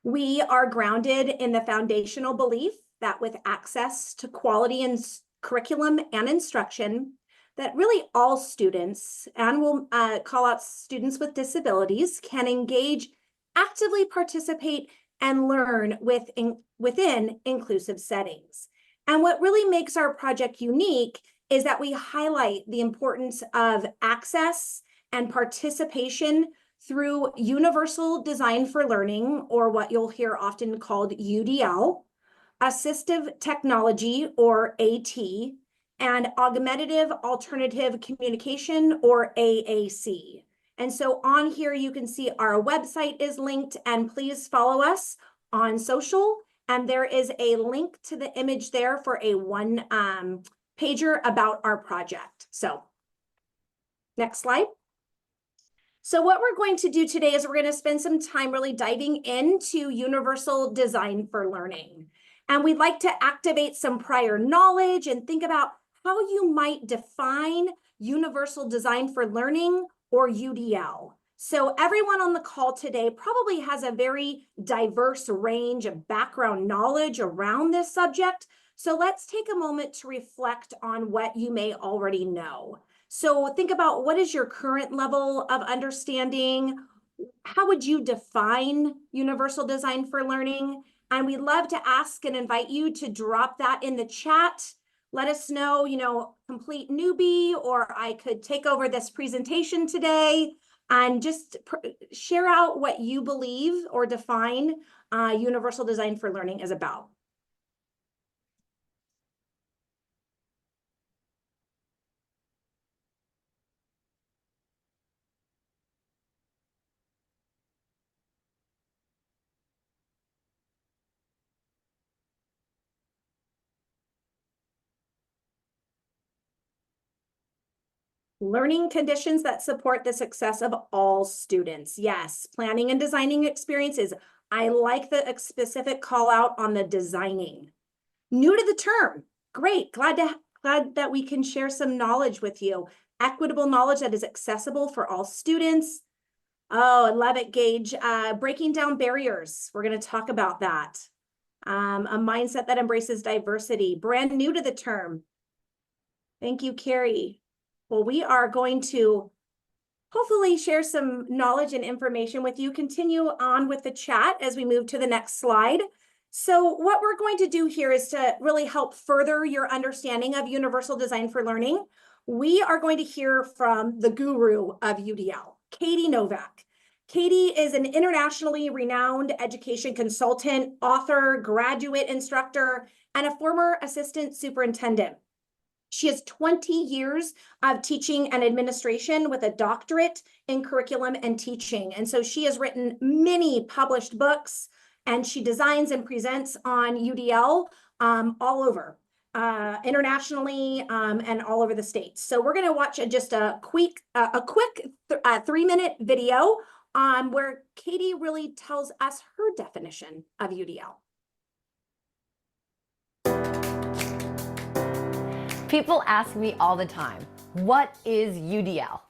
We are grounded in the foundational belief that with access to quality and curriculum and instruction, that really all students, and we'll call out students with disabilities, can engage, actively participate, and learn within inclusive settings. And what really makes our project unique is that we highlight the importance of access and participation through universal design for learning, or what you'll hear often called UDL, assistive technology, or AT, and augmentative alternative communication, or AAC. And so on here, you can see our website is linked, and please follow us on social. And there is a link to the image there for a one-pager about our project. So next slide. So what we're going to do today is we're going to spend some time really diving into universal design for learning. And we'd like to activate some prior knowledge and think about how you might define universal design for learning, or UDL. So everyone on the call today probably has a very diverse range of background knowledge around this subject. So let's take a moment to reflect on what you may already know. So think about, what is your current level of understanding? How would you define universal design for learning? And we'd love to ask and invite you to drop that in the chat. Let us know, complete newbie, or I could take over this presentation today, and just share out what you believe or define universal design for learning is about. Learning conditions that support the success of all students. Yes, planning and designing experiences. I like the specific call out on the designing. New to the term. Great. Glad that we can share some knowledge with you. Equitable knowledge that is accessible for all students. Oh, I love it, Gage. Breaking down barriers. We're going to talk about that. A mindset that embraces diversity. Brand new to the term. Thank you, Carrie. Well, we are going to hopefully share some knowledge and information with you. Continue on with the chat as we move to the next slide. So what we're going to do here is to really help further your understanding of universal design for learning. We are going to hear from the guru of UDL, Katie Novak. Katie is an internationally renowned education consultant, author, graduate instructor, and a former assistant superintendent. She has 20 years of teaching and administration with a doctorate in curriculum and teaching. And so she has written many published books, and she designs and presents on UDL all over, internationally, and all over the states. So we're going to watch just a quick 3-minute video where Katie really tells us her definition of UDL. People ask me all the time, what is UDL?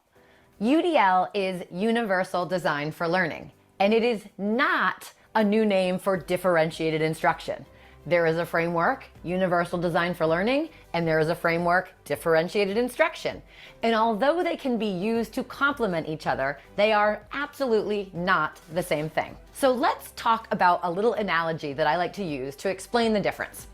UDL is Universal Design for Learning, and it is not a new name for differentiated instruction. There is a framework, Universal Design for Learning, and there is a framework, Differentiated Instruction. And although they can be used to complement each other, they are absolutely not the same thing. So let's talk about a little analogy that I like to use to explain the difference.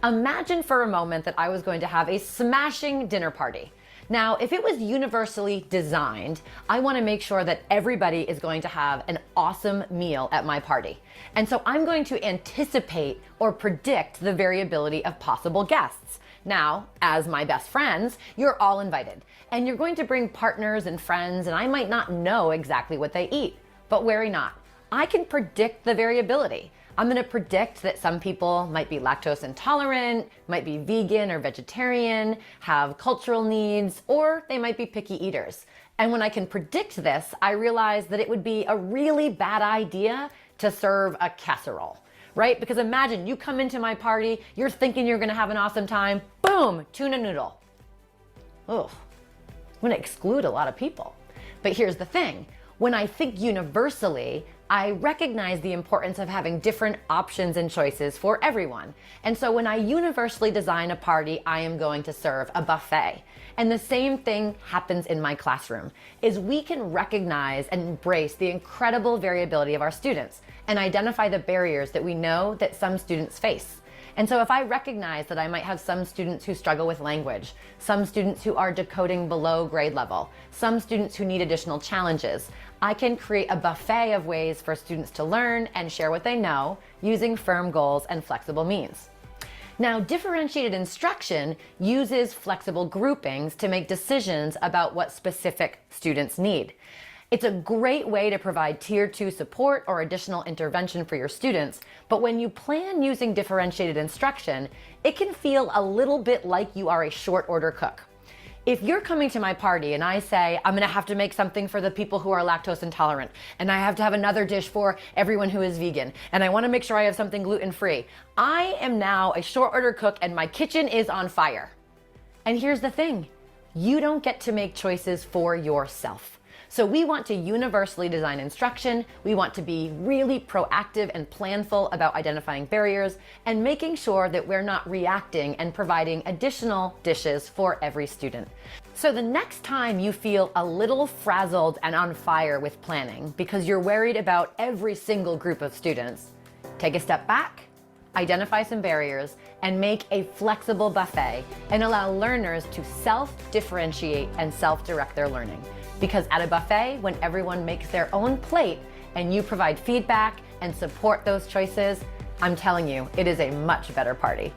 Imagine for a moment that I was going to have a smashing dinner party. Now, if it was universally designed, I want to make sure that everybody is going to have an awesome meal at my party. And so I'm going to anticipate or predict the variability of possible guests. Now, as my best friends, you're all invited, and you're going to bring partners and friends, and I might not know exactly what they eat, but worry not. I can predict the variability. I'm going to predict that some people might be lactose intolerant, might be vegan or vegetarian, have cultural needs, or they might be picky eaters. And when I can predict this, I realize that it would be a really bad idea to serve a casserole, right? Because imagine you come into my party, you're thinking you're going to have an awesome time, boom, tuna noodle. Ugh, I'm going to exclude a lot of people. But here's the thing. When I think universally, I recognize the importance of having different options and choices for everyone. And so when I universally design a party, I am going to serve a buffet. And the same thing happens in my classroom, is we can recognize and embrace the incredible variability of our students and identify the barriers that we know that some students face. And so if I recognize that I might have some students who struggle with language, some students who are decoding below grade level, some students who need additional challenges, I can create a buffet of ways for students to learn and share what they know using firm goals and flexible means. Now, differentiated instruction uses flexible groupings to make decisions about what specific students need. It's a great way to provide tier 2 support or additional intervention for your students, but when you plan using differentiated instruction, it can feel a little bit like you are a short order cook. If you're coming to my party and I say, I'm gonna have to make something for the people who are lactose intolerant, and I have to have another dish for everyone who is vegan, and I wanna make sure I have something gluten-free, I am now a short order cook and my kitchen is on fire. And here's the thing, you don't get to make choices for yourself. So we want to universally design instruction, we want to be really proactive and planful about identifying barriers and making sure that we're not reacting and providing additional dishes for every student. So the next time you feel a little frazzled and on fire with planning because you're worried about every single group of students, take a step back, identify some barriers, and make a flexible buffet and allow learners to self-differentiate and self-direct their learning. Because at a buffet, when everyone makes their own plate and you provide feedback and support those choices, I'm telling you, it is a much better party.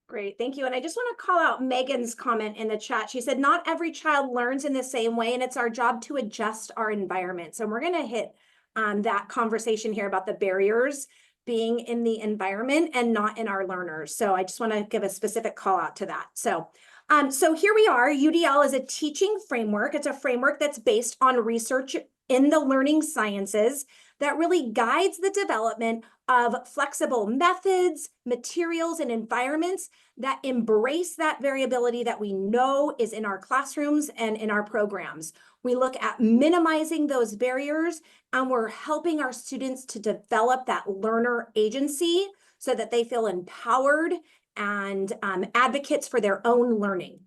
Great, thank you. And I just want to call out Megan's comment in the chat. She said, not every child learns in the same way, and it's our job to adjust our environment. So we're going to hit that conversation here about the barriers being in the environment and not in our learners. So I just want to give a specific call out to that. So here we are. UDL is a teaching framework. It's a framework that's based on research in the learning sciences that really guides the development of flexible methods, materials, and environments that embrace that variability that we know is in our classrooms and in our programs. We look at minimizing those barriers, and we're helping our students to develop that learner agency so that they feel empowered and advocates for their own learning.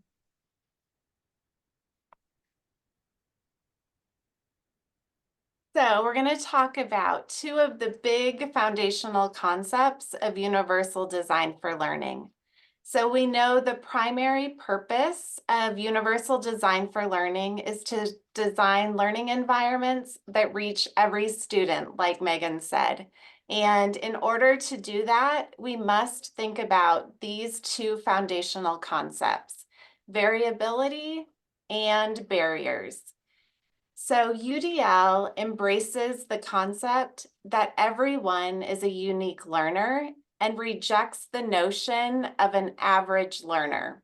So we're going to talk about two of the big foundational concepts of universal design for learning. So we know the primary purpose of universal design for learning is to design learning environments that reach every student, like Megan said. And in order to do that, we must think about these two foundational concepts, variability and barriers. So UDL embraces the concept that everyone is a unique learner and rejects the notion of an average learner.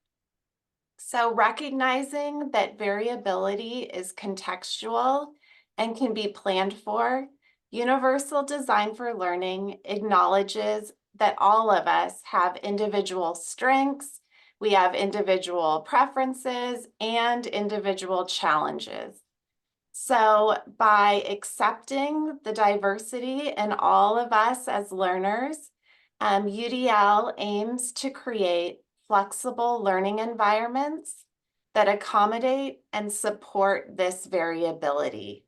So recognizing that variability is contextual and can be planned for, universal design for learning acknowledges that all of us have individual strengths, we have individual preferences, and individual challenges. So by accepting the diversity in all of us as learners, UDL aims to create flexible learning environments that accommodate and support this variability.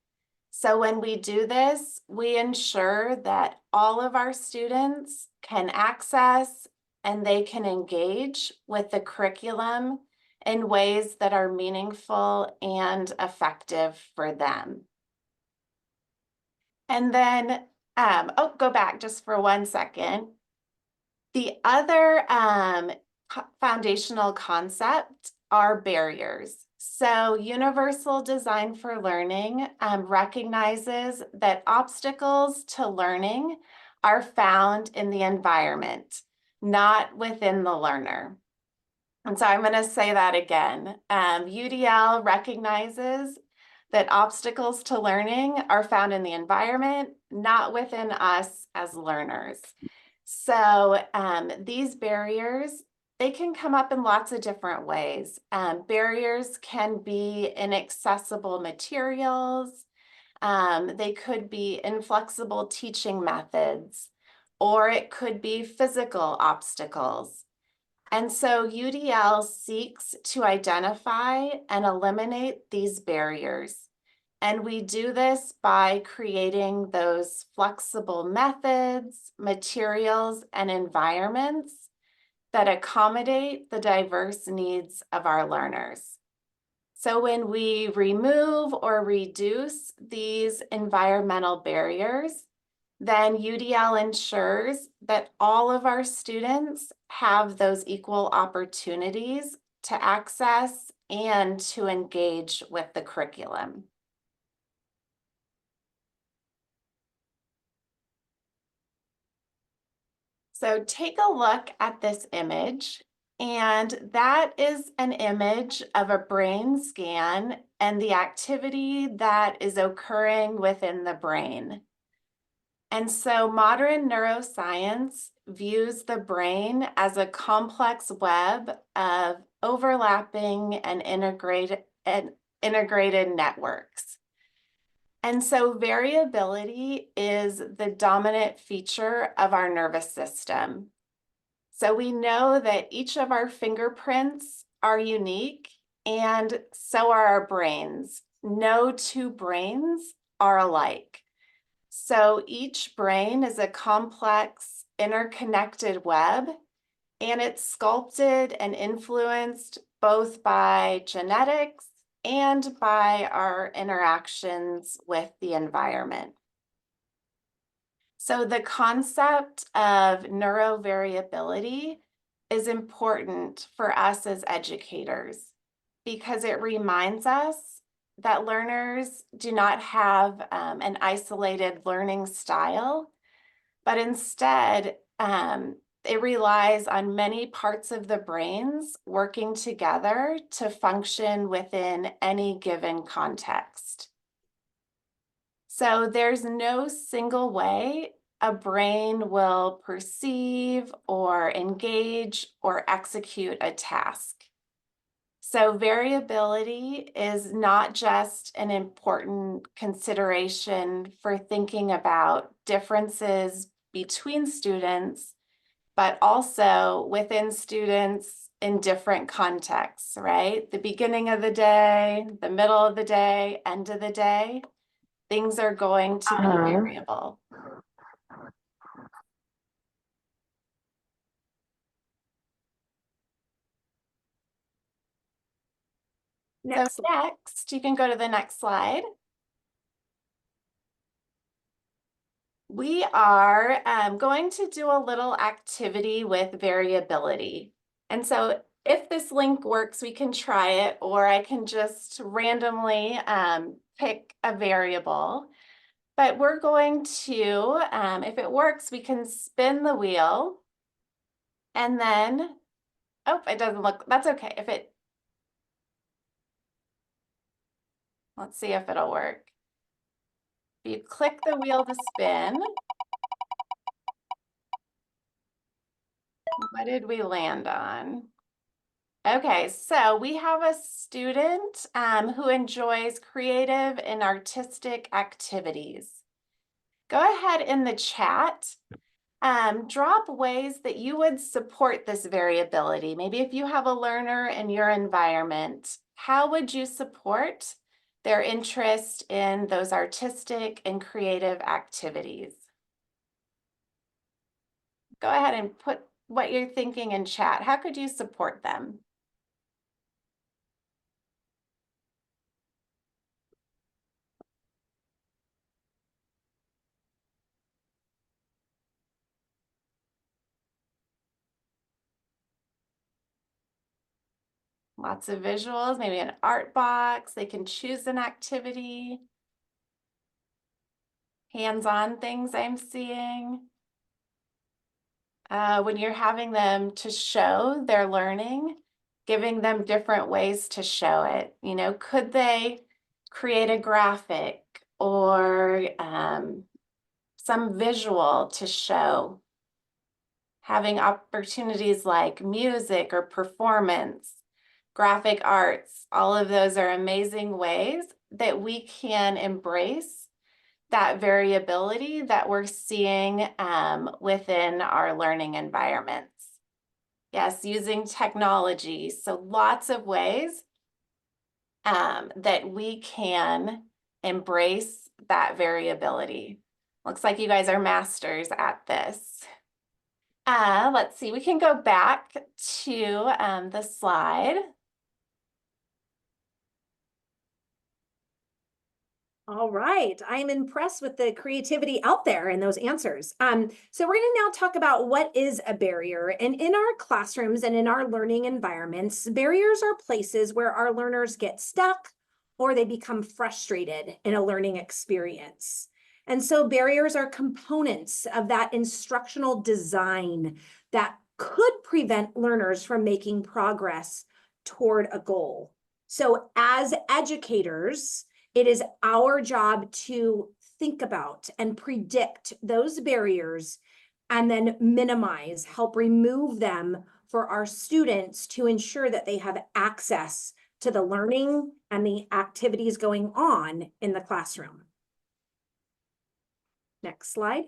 So when we do this, we ensure that all of our students can access and they can engage with the curriculum in ways that are meaningful and effective for them. And then, go back just for 1 second. The other foundational concept are barriers. So universal design for learning recognizes that obstacles to learning are found in the environment, not within the learner. And so I'm going to say that again. UDL recognizes that obstacles to learning are found in the environment, not within us as learners. So these barriers, they can come up in lots of different ways. Barriers can be inaccessible materials. They could be inflexible teaching methods, or it could be physical obstacles. And so UDL seeks to identify and eliminate these barriers. And we do this by creating those flexible methods, materials, and environments that accommodate the diverse needs of our learners. So when we remove or reduce these environmental barriers, then UDL ensures that all of our students have those equal opportunities to access and to engage with the curriculum. So take a look at this image, and that is an image of a brain scan and the activity that is occurring within the brain. And so modern neuroscience views the brain as a complex web of overlapping and integrated networks. And so variability is the dominant feature of our nervous system. So we know that each of our fingerprints are unique, and so are our brains. No two brains are alike. So each brain is a complex, interconnected web, and it's sculpted and influenced both by genetics and by our interactions with the environment. So the concept of neurovariability is important for us as educators because it reminds us that learners do not have an isolated learning style, but instead it relies on many parts of the brains working together to function within any given context. So there's no single way a brain will perceive or engage or execute a task. So variability is not just an important consideration for thinking about differences between students, but also within students in different contexts, right? The beginning of the day, the middle of the day, end of the day. things are going to be variable. Next. So next, you can go to the next slide. We are going to do a little activity with variability. And so if this link works, we can try it, or I can just randomly pick a variable. But we're going to, if it works, we can spin the wheel. And then, oh, it doesn't look, that's okay. If it, let's see if it'll work. If you click the wheel to spin, what did we land on? Okay, so we have a student who enjoys creative and artistic activities. Go ahead in the chat, drop ways that you would support this variability. Maybe if you have a learner in your environment, how would you support their interest in those artistic and creative activities? Go ahead and put what you're thinking in chat. How could you support them? Lots of visuals, maybe an art box. They can choose an activity. Hands-on things I'm seeing. When you're having them to show their learning, giving them different ways to show it. You know, could they create a graphic or some visual to show? Having opportunities like music or performance, graphic arts, all of those are amazing ways that we can embrace that variability that we're seeing within our learning environments. Yes, using technology. So lots of ways that we can embrace that variability. Looks like you guys are masters at this. Let's see, we can go back to the slide. All right, I'm impressed with the creativity out there in those answers. So we're going to now talk about what is a barrier. And in our classrooms and in our learning environments, barriers are places where our learners get stuck or they become frustrated in a learning experience. And so barriers are components of that instructional design that could prevent learners from making progress toward a goal. So as educators, it is our job to think about and predict those barriers and then minimize, help remove them for our students to ensure that they have access to the learning and the activities going on in the classroom. Next slide.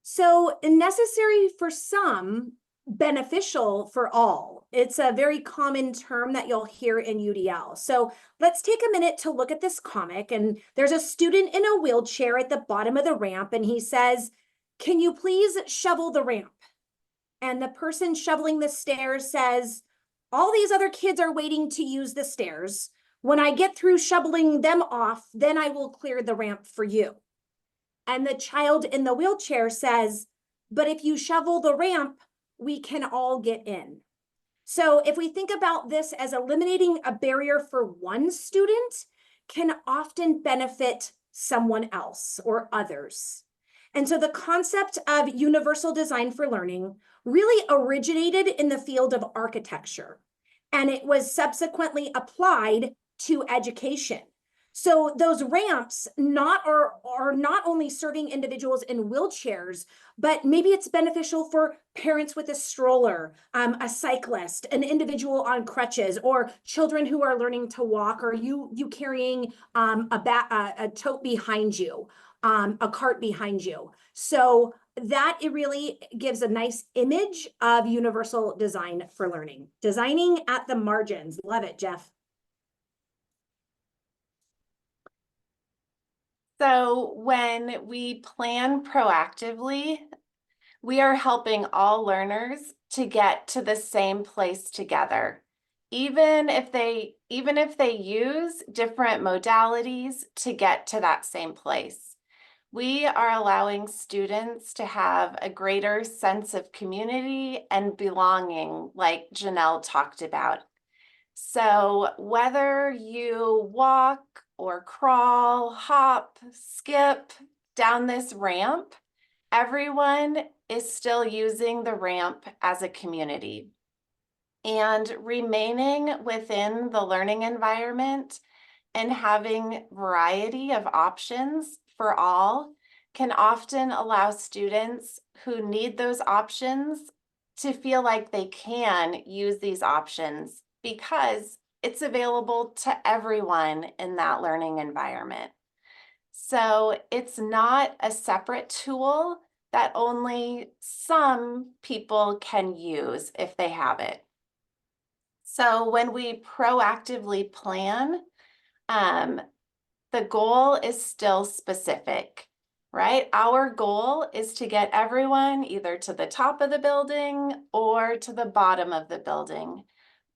So necessary for some, beneficial for all. It's a very common term that you'll hear in UDL. So let's take a minute to look at this comic. And there's a student in a wheelchair at the bottom of the ramp, and he says, "Can you please shovel the ramp?" And the person shoveling the stairs says, "All these other kids are waiting to use the stairs. When I get through shoveling them off, then I will clear the ramp for you." And the child in the wheelchair says, "But if you shovel the ramp, we can all get in." So if we think about this as eliminating a barrier for one student can often benefit someone else or others. And so the concept of universal design for learning really originated in the field of architecture, and it was subsequently applied to education. So those ramps are not only serving individuals in wheelchairs, but maybe it's beneficial for parents with a stroller, a cyclist, an individual on crutches, or children who are learning to walk, or you carrying a tote behind you, a cart behind you. So that it really gives a nice image of universal design for learning. Designing at the margins. Love it, Jeff. So when we plan proactively, we are helping all learners to get to the same place together, even if they use different modalities to get to that same place. We are allowing students to have a greater sense of community and belonging, like Janelle talked about. So whether you walk or crawl, hop, skip down this ramp, everyone is still using the ramp as a community. And remaining within the learning environment and having variety of options for all can often allow students who need those options to feel like they can use these options because it's available to everyone in that learning environment. So it's not a separate tool that only some people can use if they have it. So when we proactively plan, the goal is still specific, right? Our goal is to get everyone either to the top of the building or to the bottom of the building,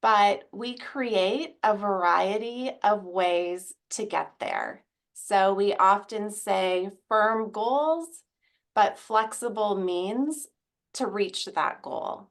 but we create a variety of ways to get there. So we often say firm goals, but flexible means to reach that goal.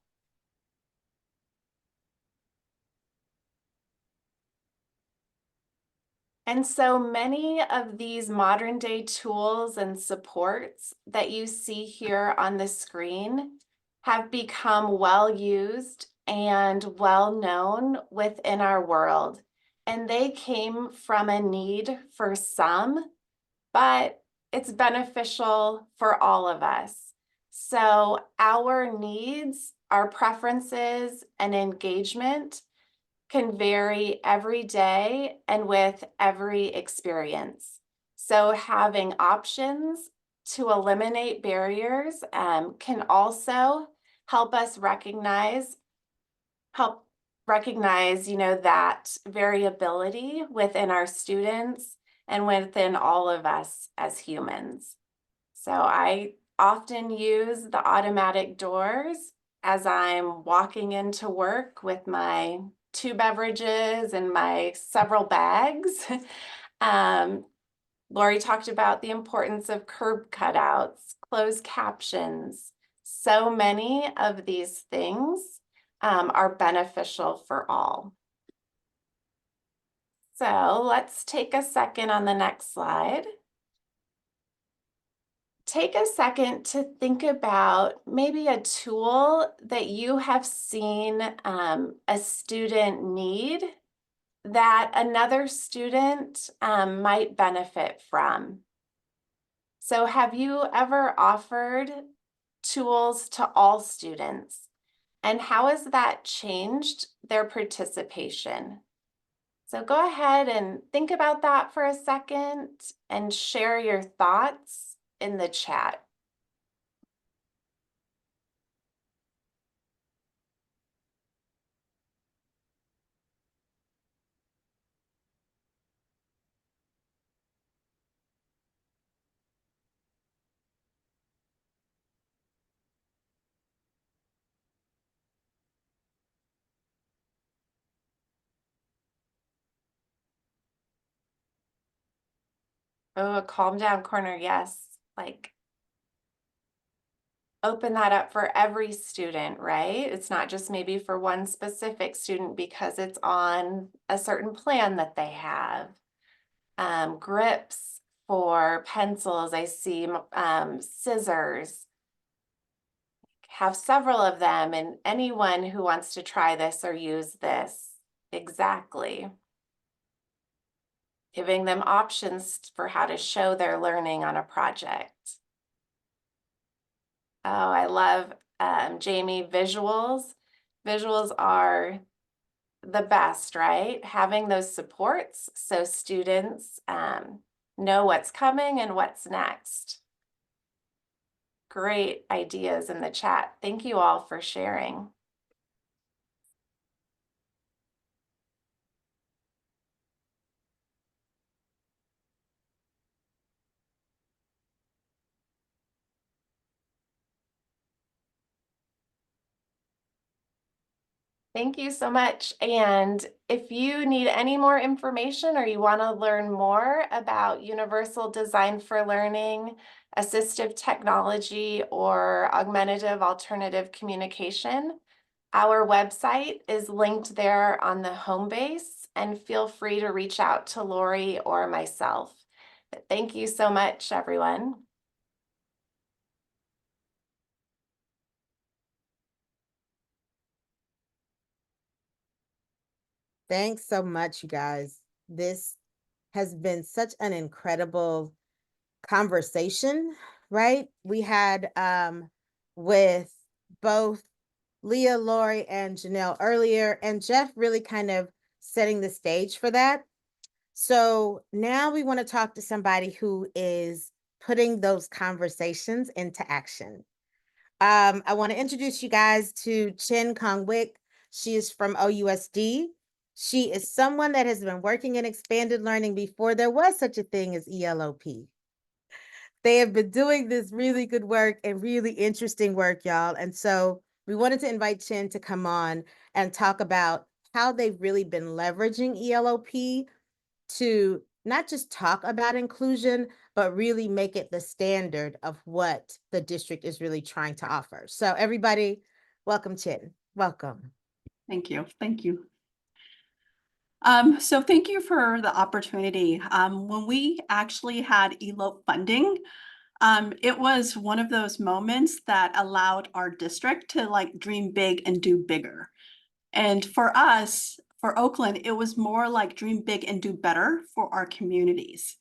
And so many of these modern day tools and supports that you see here on the screen have become well used and well known within our world. And they came from a need for some, but it's beneficial for all of us. So our needs, our preferences, and engagement can vary every day and with every experience. So having options to eliminate barriers can also help us recognize, that variability within our students and within all of us as humans. So I often use the automatic doors as I'm walking into work with my 2 beverages and my several bags. Laurie talked about the importance of curb cutouts, closed captions. So many of these things are beneficial for all. So let's take a second on the next slide. Take a second to think about maybe a tool that you have seen a student need that another student might benefit from. So have you ever offered tools to all students? And how has that changed their participation? So go ahead and think about that for a second and share your thoughts in the chat. Oh, a calm down corner, yes. Like open that up for every student, right? It's not just maybe for one specific student because it's on a certain plan that they have. Grips for pencils, I see scissors. Have several of them, and anyone who wants to try this or use this. Exactly. Giving them options for how to show their learning on a project. Oh, I love, Jamie, visuals. Visuals are the best, right? Having those supports so students know what's coming and what's next. Great ideas in the chat. Thank you all for sharing. Thank you so much. And if you need any more information or you want to learn more about universal design for learning, assistive technology, or augmentative alternative communication, our website is linked there on the home base, and feel free to reach out to Laurie or myself. But thank you so much, everyone. Thanks so much, you guys. This has been such an incredible conversation, right? We had with both Leah, Laurie, and Janelle earlier, and Jeff really kind of setting the stage for that. So now we want to talk to somebody who is putting those conversations into action. I want to introduce you guys to Chen Kong-Wick. She is from OUSD. She is someone that has been working in expanded learning before there was such a thing as ELO-P. They have been doing this really good work and really interesting work, y'all. And so we wanted to invite Chen to come on and talk about how they've really been leveraging ELO-P to not just talk about inclusion, but really make it the standard of what the district is really trying to offer. So everybody, welcome Chen. Welcome. Thank you. Thank you. So thank you for the opportunity. When we actually had ELO funding, it was one of those moments that allowed our district to like dream big and do bigger. And for us, for Oakland, it was more like dream big and do better for our communities.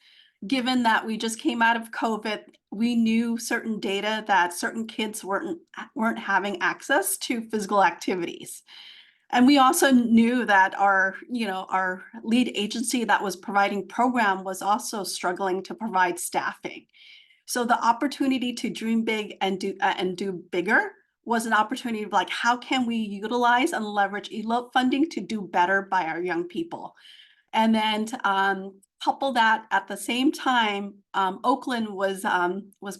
Given that we just came out of COVID, we knew certain data that certain kids weren't having access to physical activities. And we also knew that our lead agency that was providing program was also struggling to provide staffing. So the opportunity to dream big and do bigger was an opportunity of like, how can we utilize and leverage ELO funding to do better by our young people? And then couple that at the same time, Oakland was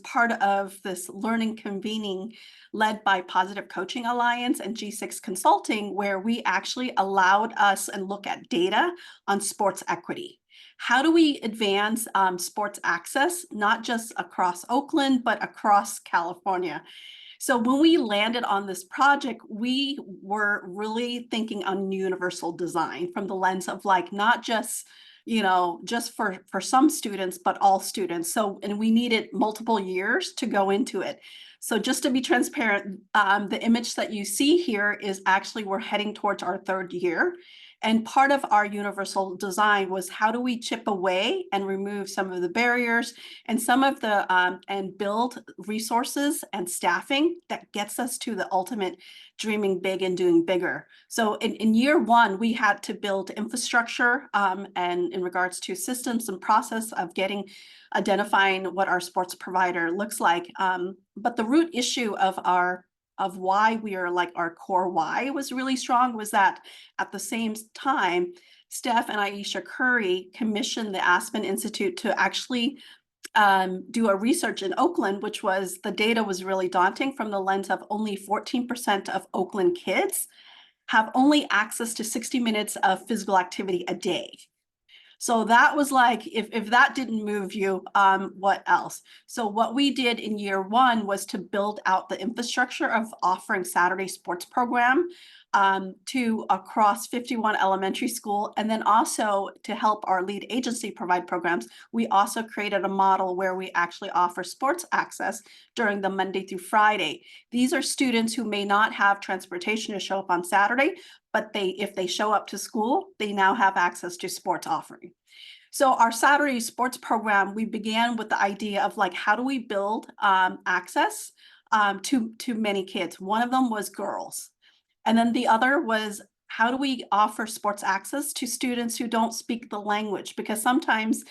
part of this learning convening led by Positive Coaching Alliance and G6 Consulting, where we actually allowed us and look at data on sports equity. How do we advance sports access, not just across Oakland, but across California? So when we landed on this project, we were really thinking on universal design from the lens of like, not just, just for some students, but all students. So, and we needed multiple years to go into it. So just to be transparent, the image that you see here is actually we're heading towards our third year. And part of our universal design was how do we chip away and remove some of the barriers and some of the and build resources and staffing that gets us to the ultimate dreaming big and doing bigger. So in year one, we had to build infrastructure and in regards to systems and process of identifying what our sports provider looks like. But the root issue of why we are like our core why was really strong was that at the same time, Steph and Aisha Curry commissioned the Aspen Institute to actually do a research in Oakland, which was the data was really daunting from the lens of only 14% of Oakland kids have only access to 60 minutes of physical activity a day. So that was like, if that didn't move you, what else? So what we did in year one was to build out the infrastructure of offering Saturday sports program to across 51 elementary school. And then also to help our lead agency provide programs, we also created a model where we actually offer sports access during the Monday through Friday. These are students who may not have transportation to show up on Saturday, but if they show up to school, they now have access to sports offering. So our Saturday sports program, we began with the idea of like, how do we build access to many kids? One of them was girls. And then the other was, how do we offer sports access to students who don't speak the language? Because sometimes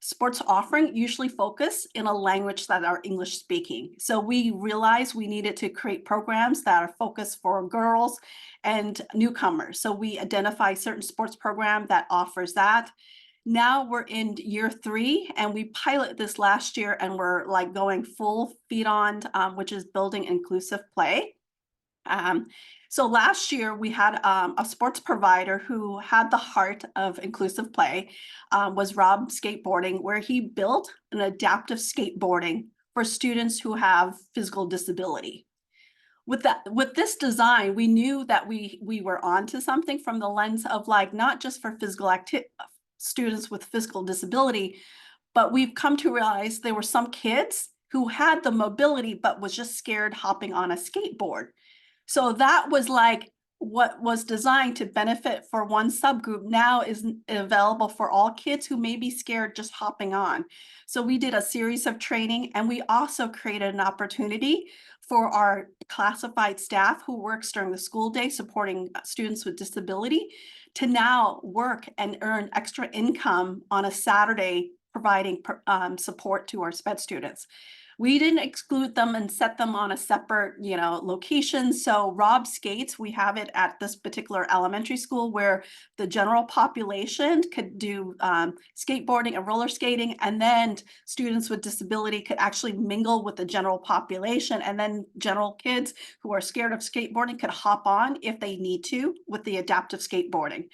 sports offering usually focus in a language that are English speaking. So we realized we needed to create programs that are focused for girls and newcomers. So we identify certain sports program that offers that. Now we're in year 3 and we pilot this last year and we're like going full feet on, which is building inclusive play. So last year we had a sports provider who had the heart of inclusive play, was Rob Skateboarding, where he built an adaptive skateboarding for students who have physical disability. With this design, we knew that we were onto something from the lens of like, not just for students with physical disability, but we've come to realize there were some kids who had the mobility, but was just scared hopping on a skateboard. So that was like what was designed to benefit for one subgroup now is available for all kids who may be scared just hopping on. So we did a series of training, and we also created an opportunity for our classified staff who works during the school day supporting students with disability to now work and earn extra income on a Saturday, providing support to our SPED students. We didn't exclude them and set them on a separate, location. So Rob Skates, we have it at this particular elementary school where the general population could do skateboarding and roller skating, and then students with disability could actually mingle with the general population, and then general kids who are scared of skateboarding could hop on if they need to with the adaptive skateboarding.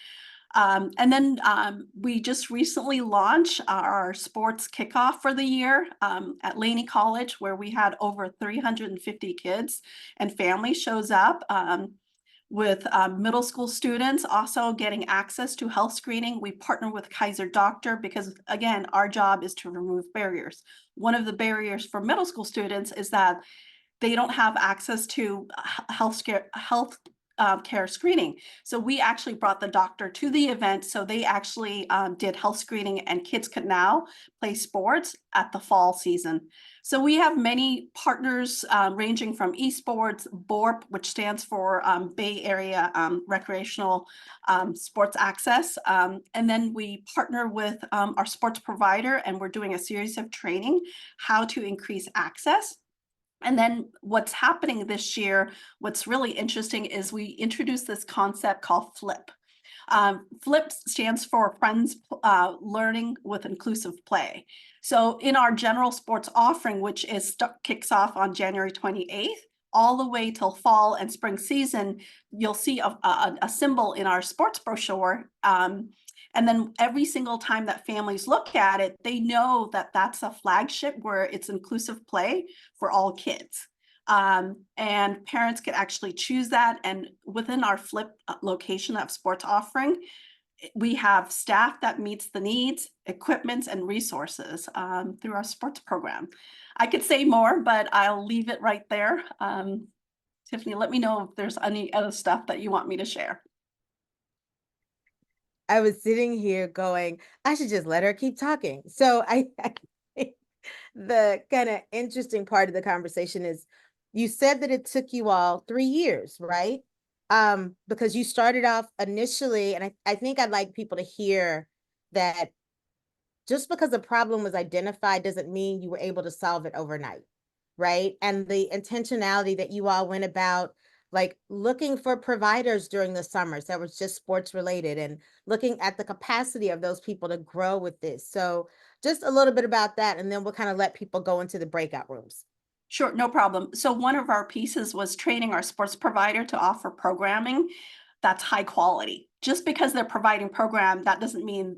And then we just recently launched our sports kickoff for the year at Laney College, where we had over 350 kids and families shows up with middle school students also getting access to health screening. We partner with Kaiser Doctor because, again, our job is to remove barriers. One of the barriers for middle school students is that they don't have access to health care screening. So we actually brought the doctor to the event. So they actually did health screening, and kids could now play sports at the fall season. So we have many partners ranging from esports, BORP, which stands for Bay Area Recreational Sports Access. And then we partner with our sports provider, and we're doing a series of training how to increase access. And then what's happening this year, what's really interesting is we introduced this concept called FLIP. FLIP stands for Friends Learning with Inclusive Play. So in our general sports offering, which kicks off on January 28th, all the way till fall and spring season, you'll see a symbol in our sports brochure. And then every single time that families look at it, they know that that's a flagship where it's inclusive play for all kids. And parents can actually choose that. And within our FLIP location of sports offering, we have staff that meets the needs, equipment, and resources through our sports program. I could say more, but I'll leave it right there. Tiffany, let me know if there's any other stuff that you want me to share. I was sitting here going, I should just let her keep talking. So I think the kind of interesting part of the conversation is you said that it took you all 3 years, right? Because you started off initially, and I think I'd like people to hear that just because a problem was identified doesn't mean you were able to solve it overnight, right? And the intentionality that you all went about, like looking for providers during the summers that was just sports related, and looking at the capacity of those people to grow with this. So just a little bit about that, and then we'll kind of let people go into the breakout rooms. Sure, no problem. So one of our pieces was training our sports provider to offer programming that's high quality. Just because they're providing program, that doesn't mean,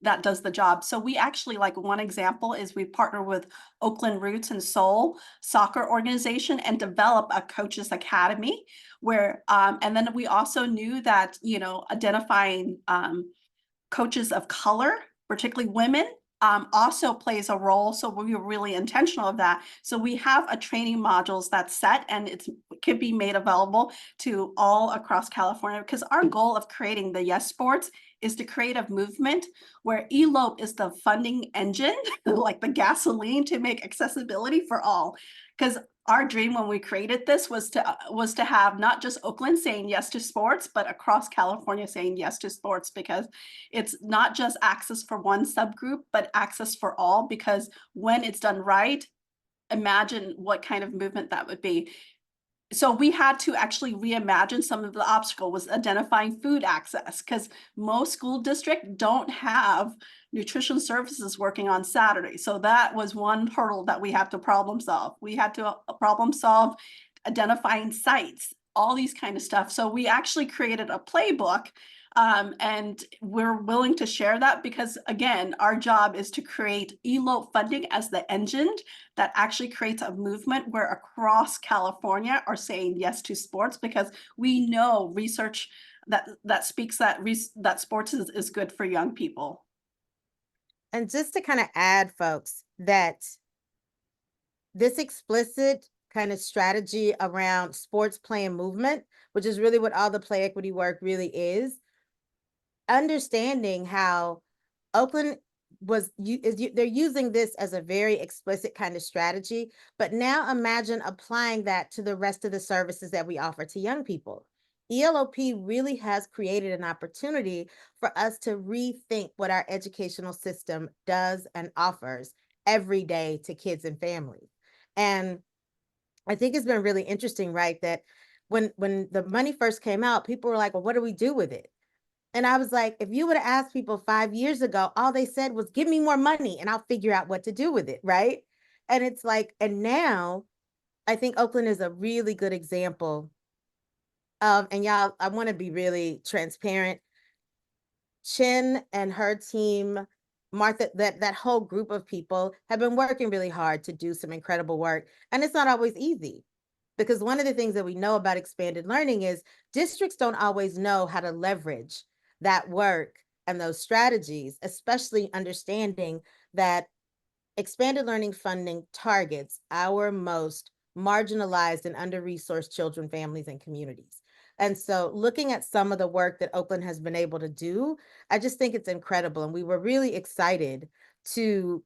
that does the job. So we actually, like, one example is we partner with Oakland Roots and Soul soccer organization and develop a coaches academy where, and then we also knew that, identifying coaches of color, particularly women, also plays a role. So we were really intentional of that. So we have a training modules that's set, and it could be made available to all across California, because our goal of creating the Yes Sports is to create a movement where ELO-P is the funding engine, like the gasoline to make accessibility for all. Because our dream when we created this was to have not just Oakland saying yes to sports, but across California saying yes to sports, because it's not just access for one subgroup, but access for all. Because when it's done right, imagine what kind of movement that would be. So we had to actually reimagine some of the obstacle was identifying food access, because most school districts don't have nutrition services working on Saturday. So that was one hurdle that we had to problem solve. We had to problem solve identifying sites, all these kind of stuff. So we actually created a playbook, and we're willing to share that because, again, our job is to create ELO funding as the engine that actually creates a movement where across California are saying yes to sports, because we know research that speaks that sports is good for young people. And just to kind of add, folks, that this explicit kind of strategy around sports, play, and movement, which is really what all the play equity work really is, understanding how Oakland they're using this as a very explicit kind of strategy, but now imagine applying that to the rest of the services that we offer to young people. ELO-P really has created an opportunity for us to rethink what our educational system does and offers every day to kids and families. And I think it's been really interesting, right? That when the money first came out, people were like, well, what do we do with it? And I was like, if you would have asked people 5 years ago, all they said was, give me more money and I'll figure out what to do with it, right? And it's like, and now I think Oakland is a really good example of, and y'all, I want to be really transparent. Chen and her team, Martha, that whole group of people have been working really hard to do some incredible work. And it's not always easy, because one of the things that we know about expanded learning is districts don't always know how to leverage that work and those strategies, especially understanding that expanded learning funding targets our most marginalized and under-resourced children, families, and communities. And so looking at some of the work that Oakland has been able to do, I just think it's incredible. And we were really excited to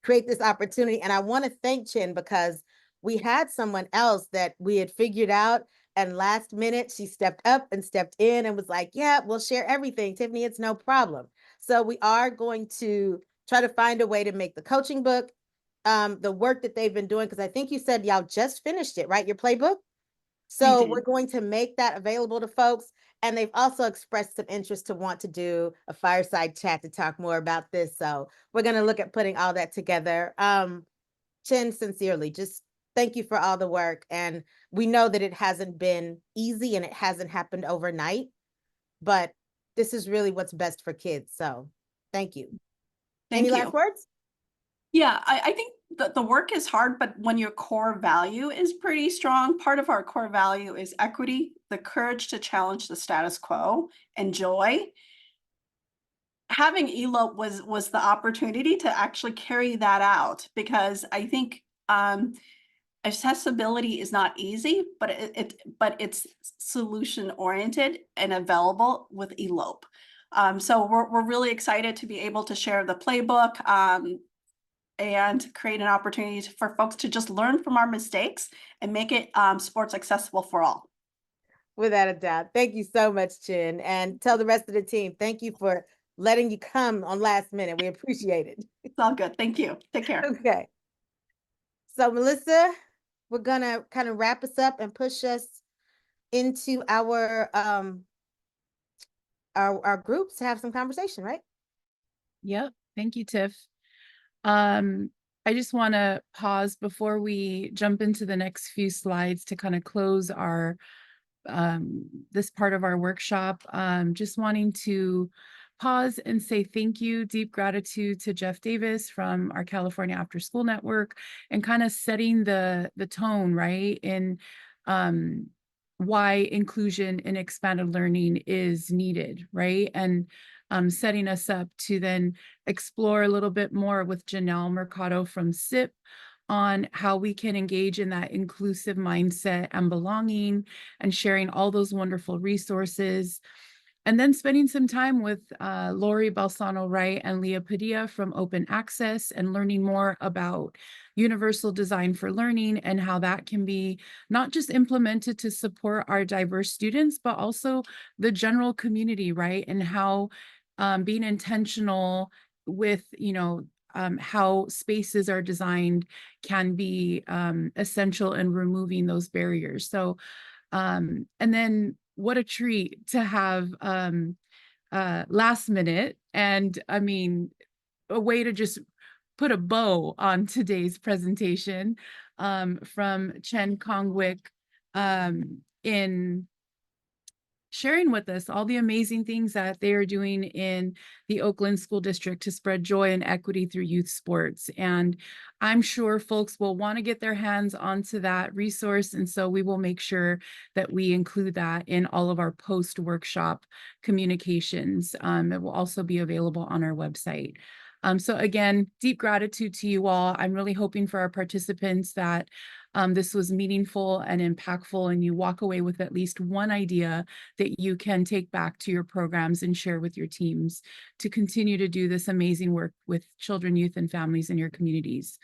create this opportunity. And I want to thank Chen, because we had someone else that we had figured out, and last minute she stepped up and stepped in and was like, yeah, we'll share everything, Tiffany, it's no problem. So we are going to try to find a way to make the coaching book, the work that they've been doing, because I think you said y'all just finished it, right? Your playbook? So we're going to make that available to folks. And they've also expressed some interest to want to do a fireside chat to talk more about this. So we're going to look at putting all that together. Chen, sincerely, just thank you for all the work. And we know that it hasn't been easy and it hasn't happened overnight, but this is really what's best for kids. So thank you. Any last words? Yeah, I think the work is hard, but when your core value is pretty strong, part of our core value is equity, the courage to challenge the status quo, and joy. Having ELO was the opportunity to actually carry that out, because I think accessibility is not easy, but it's solution oriented and available with ELO-P. So we're really excited to be able to share the playbook and create an opportunity for folks to just learn from our mistakes and make it sports accessible for all. Without a doubt. Thank you so much, Chen. And tell the rest of the team, thank you for letting you come on last minute. We appreciate it. It's all good. Thank you. Take care. Okay. So Melissa, we're gonna kind of wrap us up and push us into our groups to have some conversation, right? Yep. Thank you, Tiff. I just want to pause before we jump into the next few slides to kind of close our this part of our workshop. Just wanting to pause and say thank you, deep gratitude to Jeff Davis from our California After School Network, and kind of setting the tone, right, in why inclusion in expanded learning is needed, right? And setting us up to then explore a little bit more with Janelle Mercado from SIP on how we can engage in that inclusive mindset and belonging, and sharing all those wonderful resources. And then spending some time with Laurie, Balsano, Wright, and Leah Padilla from Open Access, and learning more about universal design for learning and how that can be not just implemented to support our diverse students, but also the general community, right? And how being intentional with, how spaces are designed can be essential in removing those barriers. So, and then what a treat to have last minute, and I mean, a way to just put a bow on today's presentation. from Chen Kong-Wick in sharing with us all the amazing things that they are doing in the Oakland School District to spread joy and equity through youth sports. And I'm sure folks will want to get their hands onto that resource. And so we will make sure that we include that in all of our post-workshop communications. It will also be available on our website. So again, deep gratitude to you all. I'm really hoping for our participants that this was meaningful and impactful, and you walk away with at least one idea that you can take back to your programs and share with your teams to continue to do this amazing work with children, youth, and families in your communities.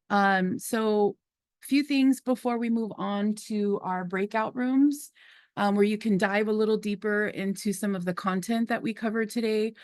So a few things before we move on to our breakout rooms, where you can dive a little deeper into some of the content that we covered today.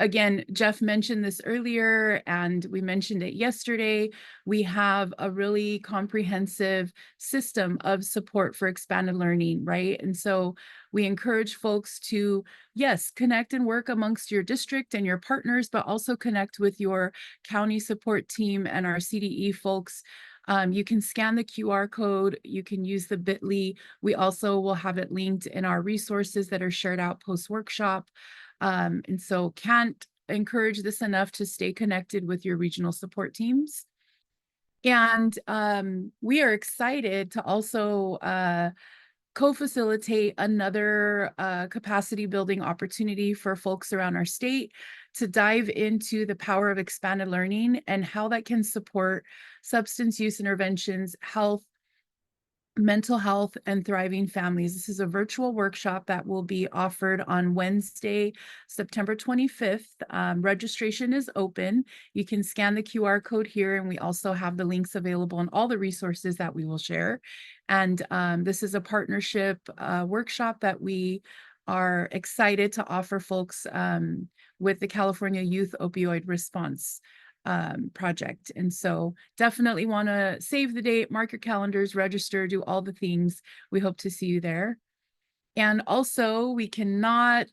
Again, Jeff mentioned this earlier, and we mentioned it yesterday. We have a really comprehensive system of support for expanded learning, right? And so we encourage folks to, yes, connect and work amongst your district and your partners, but also connect with your county support team and our CDE folks. You can scan the QR code, you can use the bit.ly. We also will have it linked in our resources that are shared out post-workshop. And so can't encourage this enough to stay connected with your regional support teams. And we are excited to also co-facilitate another capacity building opportunity for folks around our state to dive into the power of expanded learning and how that can support substance use interventions, health, mental health, and thriving families. This is a virtual workshop that will be offered on Wednesday, September 25th. Registration is open. You can scan the QR code here, and we also have the links available in all the resources that we will share. And this is a partnership workshop that we are excited to offer folks with the California Youth Opioid Response project. And so definitely want to save the date, mark your calendars, register, do all the things. We hope to see you there. And also we cannot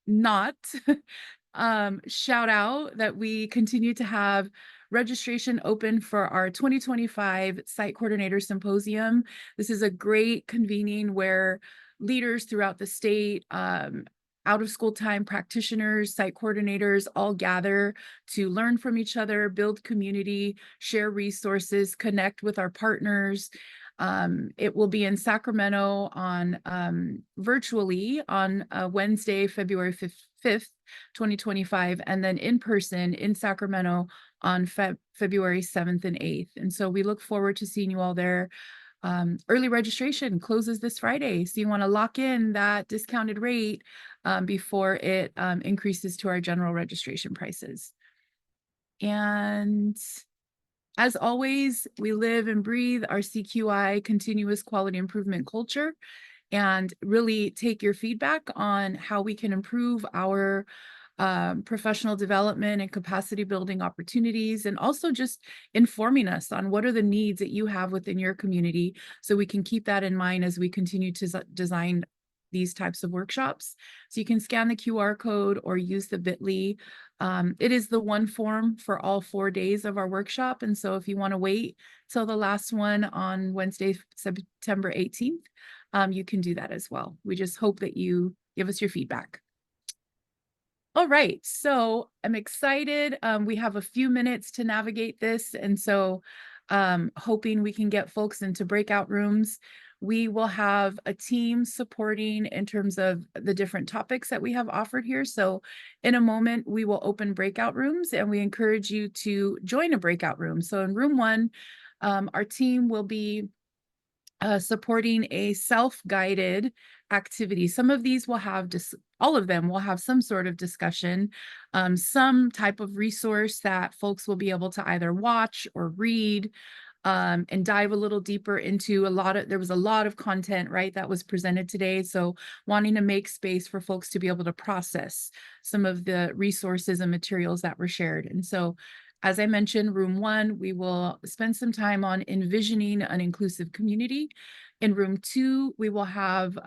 not shout out that we continue to have registration open for our 2025 Site Coordinator Symposium. This is a great convening where leaders throughout the state, out of school time practitioners, site coordinators all gather to learn from each other, build community, share resources, connect with our partners. It will be in Sacramento on virtually on Wednesday, February 5th, 2025, and then in person in Sacramento on February 7th and 8th. And so we look forward to seeing you all there. Early registration closes this Friday, so you want to lock in that discounted rate before it increases to our general registration prices. And as always, we live and breathe our CQI continuous quality improvement culture, and really take your feedback on how we can improve our professional development and capacity building opportunities, and also just informing us on what are the needs that you have within your community, so we can keep that in mind as we continue to design these types of workshops. So you can scan the QR code or use the bit.ly. It is the one form for all 4 days of our workshop. And so if you want to wait till the last one on Wednesday, September 18th, you can do that as well. We just hope that you give us your feedback. All right, so I'm excited. We have a few minutes to navigate this, and so hoping we can get folks into breakout rooms. We will have a team supporting in terms of the different topics that we have offered here. So in a moment, we will open breakout rooms, and we encourage you to join a breakout room. So in room 1, our team will be supporting a self-guided activity. Some of these will have all of them will have some sort of discussion, some type of resource that folks will be able to either watch or read, and dive a little deeper into there was a lot of content, right, that was presented today. So wanting to make space for folks to be able to process some of the resources and materials that were shared. And so, as I mentioned, room 1, we will spend some time on envisioning an inclusive community. In room 2, we will have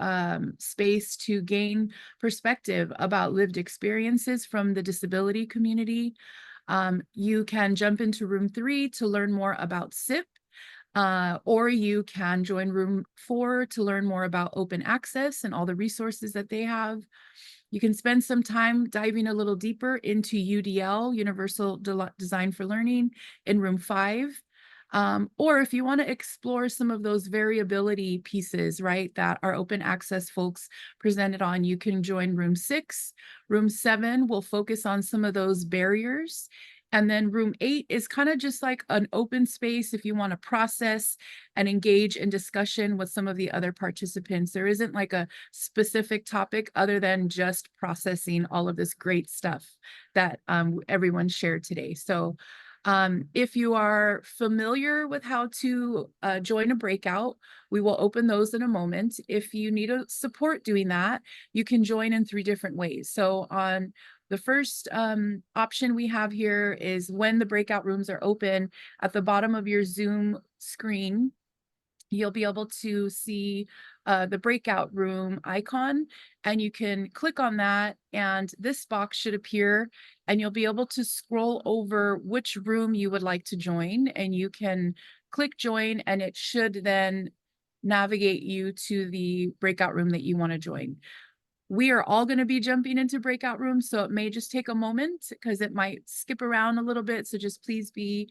space to gain perspective about lived experiences from the disability community. You can jump into room 3 to learn more about SIP, or you can join room 4 to learn more about open access and all the resources that they have. You can spend some time diving a little deeper into UDL, Universal Design for Learning, in room 5. Or if you want to explore some of those variability pieces, right, that our open access folks presented on, you can join room 6. Room 7 will focus on some of those barriers. And then room 8 is kind of just like an open space if you want to process and engage in discussion with some of the other participants. There isn't like a specific topic other than just processing all of this great stuff that everyone shared today. So if you are familiar with how to join a breakout, we will open those in a moment. If you need support doing that, you can join in 3 different ways. So on the first option we have here is when the breakout rooms are open, at the bottom of your Zoom screen, you'll be able to see the breakout room icon, and you can click on that, and this box should appear, and you'll be able to scroll over which room you would like to join, and you can click join, and it should then navigate you to the breakout room that you want to join. We are all going to be jumping into breakout rooms, so it may just take a moment because it might skip around a little bit. So just please be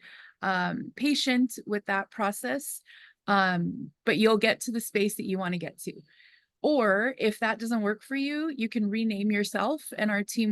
patient with that process. But you'll get to the space that you want to get to. Or if that doesn't work for you, you can rename yourself, and our team